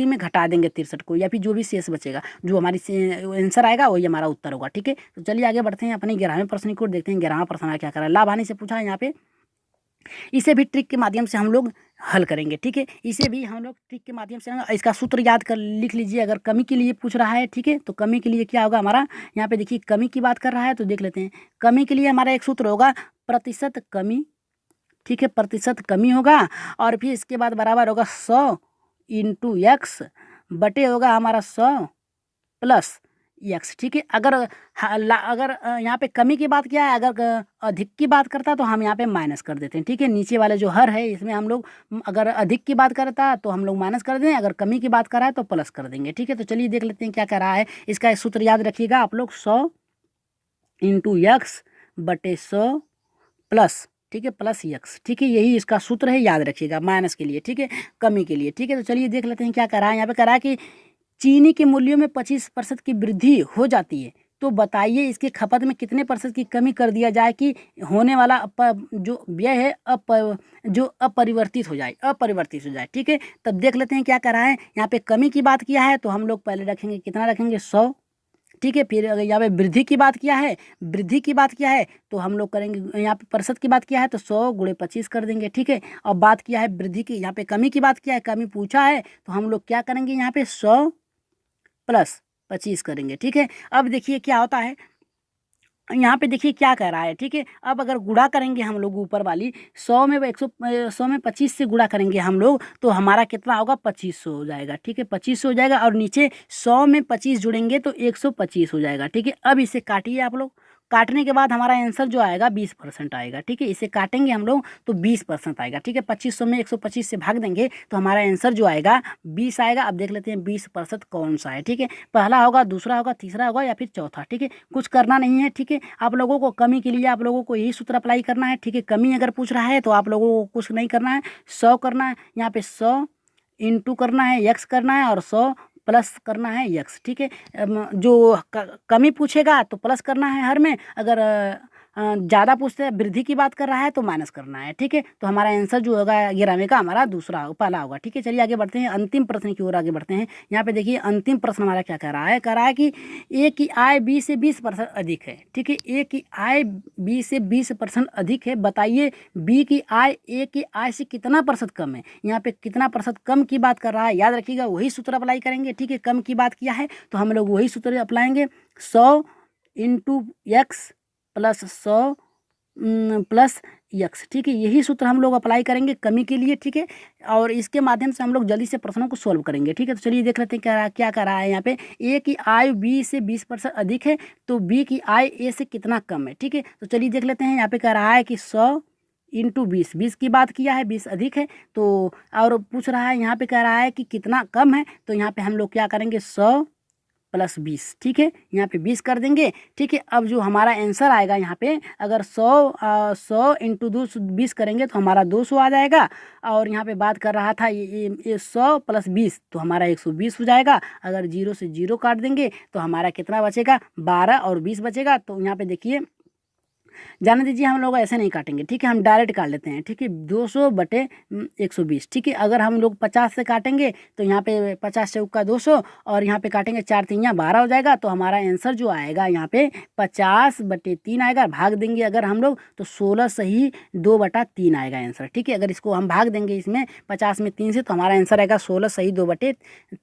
में घटा देंगे 63 को, या फिर जो भी शेष बचेगा, जो हमारी आंसर आएगा वही हमारा उत्तर होगा। ठीक है, तो चलिए आगे बढ़ते हैं अपने 11वें प्रश्न को देखते हैं। 11वां प्रश्न क्या कर रहा है? लाभ हानि से पूछा है यहाँ पे, इसे भी ट्रिक के माध्यम से हम लोग हल करेंगे। ठीक है, इसे भी हम लोग ट्रिक के माध्यम से, इसका सूत्र याद कर लिख लीजिए। अगर कमी के लिए पूछ रहा है, ठीक है, तो कमी के लिए क्या होगा हमारा? यहाँ पे देखिए कमी की बात कर रहा है, तो देख लेते हैं। कमी के लिए हमारा एक सूत्र होगा प्रतिशत कमी। ठीक है, प्रतिशत कमी होगा, और फिर इसके बाद बराबर होगा 100 इंटू एक्स बटे होगा हमारा 100 प्लस यक्स। ठीक है, अगर यहाँ पे कमी की बात क्या है, अगर अधिक की बात करता तो हम यहाँ पे माइनस कर देते हैं। ठीक है, नीचे वाले जो हर है इसमें हम लोग अगर अधिक की बात करता तो हम लोग माइनस कर दें, अगर कमी की बात कर रहा है तो प्लस कर देंगे। ठीक है, तो चलिए देख लेते हैं क्या कह रहा है। इसका सूत्र याद रखिएगा आप लोग, 100 इंटू यक्स बटे 100 प्लस, ठीक है, प्लस यक्स। ठीक है, यही इसका सूत्र है, याद रखिएगा, माइनस के लिए। ठीक है, कमी के लिए। ठीक है, तो चलिए देख लेते हैं क्या कह रहा है। यहाँ पे कह रहा है कि चीनी के मूल्यों में 25% की वृद्धि हो जाती है, तो बताइए इसके खपत में कितने % की कमी कर दिया जाए कि होने वाला जो व्यय है जो अपरिवर्तित हो जाए। ठीक है, तब देख लेते हैं क्या कर रहा है। यहाँ पे कमी की बात किया है तो हम लोग पहले रखेंगे, कितना रखेंगे? 100। ठीक है, फिर अगर यहाँ पे वृद्धि की बात किया है तो हम लोग करेंगे, यहाँ पे प्रतिशत की बात किया है तो 100 गुणे 25 कर देंगे। ठीक है, और बात किया है वृद्धि की, यहाँ पे कमी की बात किया है, कमी पूछा है तो हम लोग क्या करेंगे, यहाँ पे 100 प्लस 25 करेंगे। ठीक है, अब देखिए क्या होता है, यहाँ पे देखिए क्या कह रहा है। ठीक है, अब अगर गुणा करेंगे हम लोग ऊपर वाली 100 में 100 में 25 से गुणा करेंगे हम लोग, तो हमारा कितना होगा? 2500 हो जाएगा। ठीक है, 2500 हो जाएगा, और नीचे 100 में 25 जुड़ेंगे तो 125 हो जाएगा। ठीक है, अब इसे काटिए आप लोग। काटने के बाद हमारा आंसर जो आएगा 20% आएगा। ठीक है, इसे काटेंगे हम लोग तो 20% आएगा। ठीक है, 2500 में 125 से भाग देंगे तो हमारा आंसर जो आएगा 20 आएगा। अब देख लेते हैं 20% कौन सा है। ठीक है, पहला होगा, दूसरा होगा, तीसरा होगा, या फिर चौथा। ठीक है, कुछ करना नहीं है। ठीक है, आप लोगों को कमी के लिए आप लोगों को यही सूत्र अप्लाई करना है। ठीक है, कमी अगर पूछ रहा है तो आप लोगों को कुछ नहीं करना है, 100 करना है, यहाँ पे 100 इंटू करना है, यक्स करना है, और 100 प्लस करना है यक्स। ठीक है, जो कमी पूछेगा तो प्लस करना है हर में, अगर ज़्यादा पूछते हैं, वृद्धि की बात कर रहा है तो माइनस करना है, ठीक है। तो हमारा आंसर जो होगा 11वें का हमारा दूसरा पहला होगा, ठीक है। चलिए आगे बढ़ते हैं, अंतिम प्रश्न की ओर आगे बढ़ते हैं। यहाँ पे देखिए अंतिम प्रश्न हमारा क्या कह रहा है कि ए की आय बी से 20% अधिक है, ठीक है। ए की आय बी से 20% अधिक है, बताइए बी की आय ए की आय से कितना प्रतिशत कम है। यहाँ पे कितना प्रतिशत कम की बात कर रहा है, याद रखिएगा वही सूत्र अप्लाई करेंगे, ठीक है। कम की बात किया है तो हम लोग वही सूत्र अप्लाएंगे, 100 into x plus 100 plus x, ठीक है। यही सूत्र हम लोग अप्लाई करेंगे कमी के लिए, ठीक है। और इसके माध्यम से हम लोग जल्दी से प्रश्नों को सॉल्व करेंगे, ठीक है। तो चलिए देख लेते हैं क्या कर रहा है यहाँ पे। ए की आय बी से 20% अधिक है तो बी की आय ए से कितना कम है, ठीक है। तो चलिए देख लेते हैं, यहाँ पे कह रहा है कि 100 इंटू 20 की बात किया है, 20 अधिक है तो, और पूछ रहा है यहाँ पे कह रहा है कि कितना कम है, तो यहाँ पे हम लोग क्या करेंगे 100 प्लस 20, ठीक है। यहाँ पे 20 कर देंगे, ठीक है। अब जो हमारा आंसर आएगा यहाँ पे, अगर 100 इंटू 20 करेंगे तो हमारा 200 आ जाएगा। और यहाँ पे बात कर रहा था ये 100 प्लस 20 तो हमारा 120 हो जाएगा। अगर 0 से 0 काट देंगे तो हमारा कितना बचेगा, 12 और 20 बचेगा। तो यहाँ पे देखिए जाने दीजिए, हम लोग ऐसे नहीं काटेंगे, ठीक है। हम डायरेक्ट काट लेते हैं, ठीक है। 200 बटे 120, ठीक है। अगर हम लोग 50 से काटेंगे तो यहाँ पे 50 चौका 200 और यहाँ पे काटेंगे 4 3 12 हो जाएगा। तो हमारा आंसर जो आएगा यहाँ पे 50 बटे 3 आएगा। भाग देंगे अगर हम लोग तो 16 सही 2 बटा 3 आएगा आंसर, ठीक है। अगर इसको हम भाग देंगे इसमें 50 में 3 से तो हमारा आंसर आएगा 16 सही 2 बटे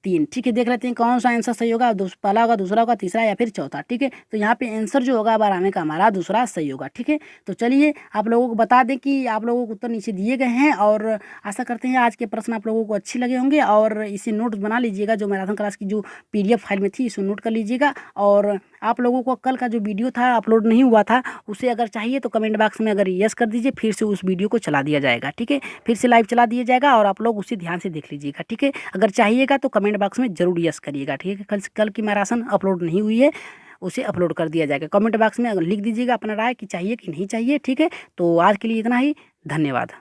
3, ठीक है। देख लेते हैं कौन सा आंसर सही होगा, पहला होगा, दूसरा होगा, तीसरा या फिर चौथा, ठीक है। तो यहाँ पे आंसर जो होगा 12वें का हमारा दूसरा सही होगा, ठीक है। तो चलिए आप लोगों को बता दें कि आप लोगों को उत्तर नीचे दिए गए हैं और आशा करते हैं आज के प्रश्न आप लोगों को अच्छे लगे होंगे। और इसे नोट्स बना लीजिएगा, जो मैराथन क्लास की जो PDF फाइल में थी इसे नोट कर लीजिएगा। और आप लोगों को कल का जो वीडियो था अपलोड नहीं हुआ था, उसे अगर चाहिए तो कमेंट बॉक्स में अगर यस कर दीजिए, फिर से उस वीडियो को चला दिया जाएगा, ठीक है। फिर से लाइव चला दिया जाएगा और आप लोग उसे ध्यान से देख लीजिएगा, ठीक है। अगर चाहिएगा तो कमेंट बॉक्स में जरूर यस करिएगा, ठीक है। कल की मैराथन अपलोड नहीं हुई है, उसे अपलोड कर दिया जाएगा। कमेंट बॉक्स में अगर लिख दीजिएगा अपना राय कि चाहिए कि नहीं चाहिए, ठीक है। तो आज के लिए इतना ही, धन्यवाद।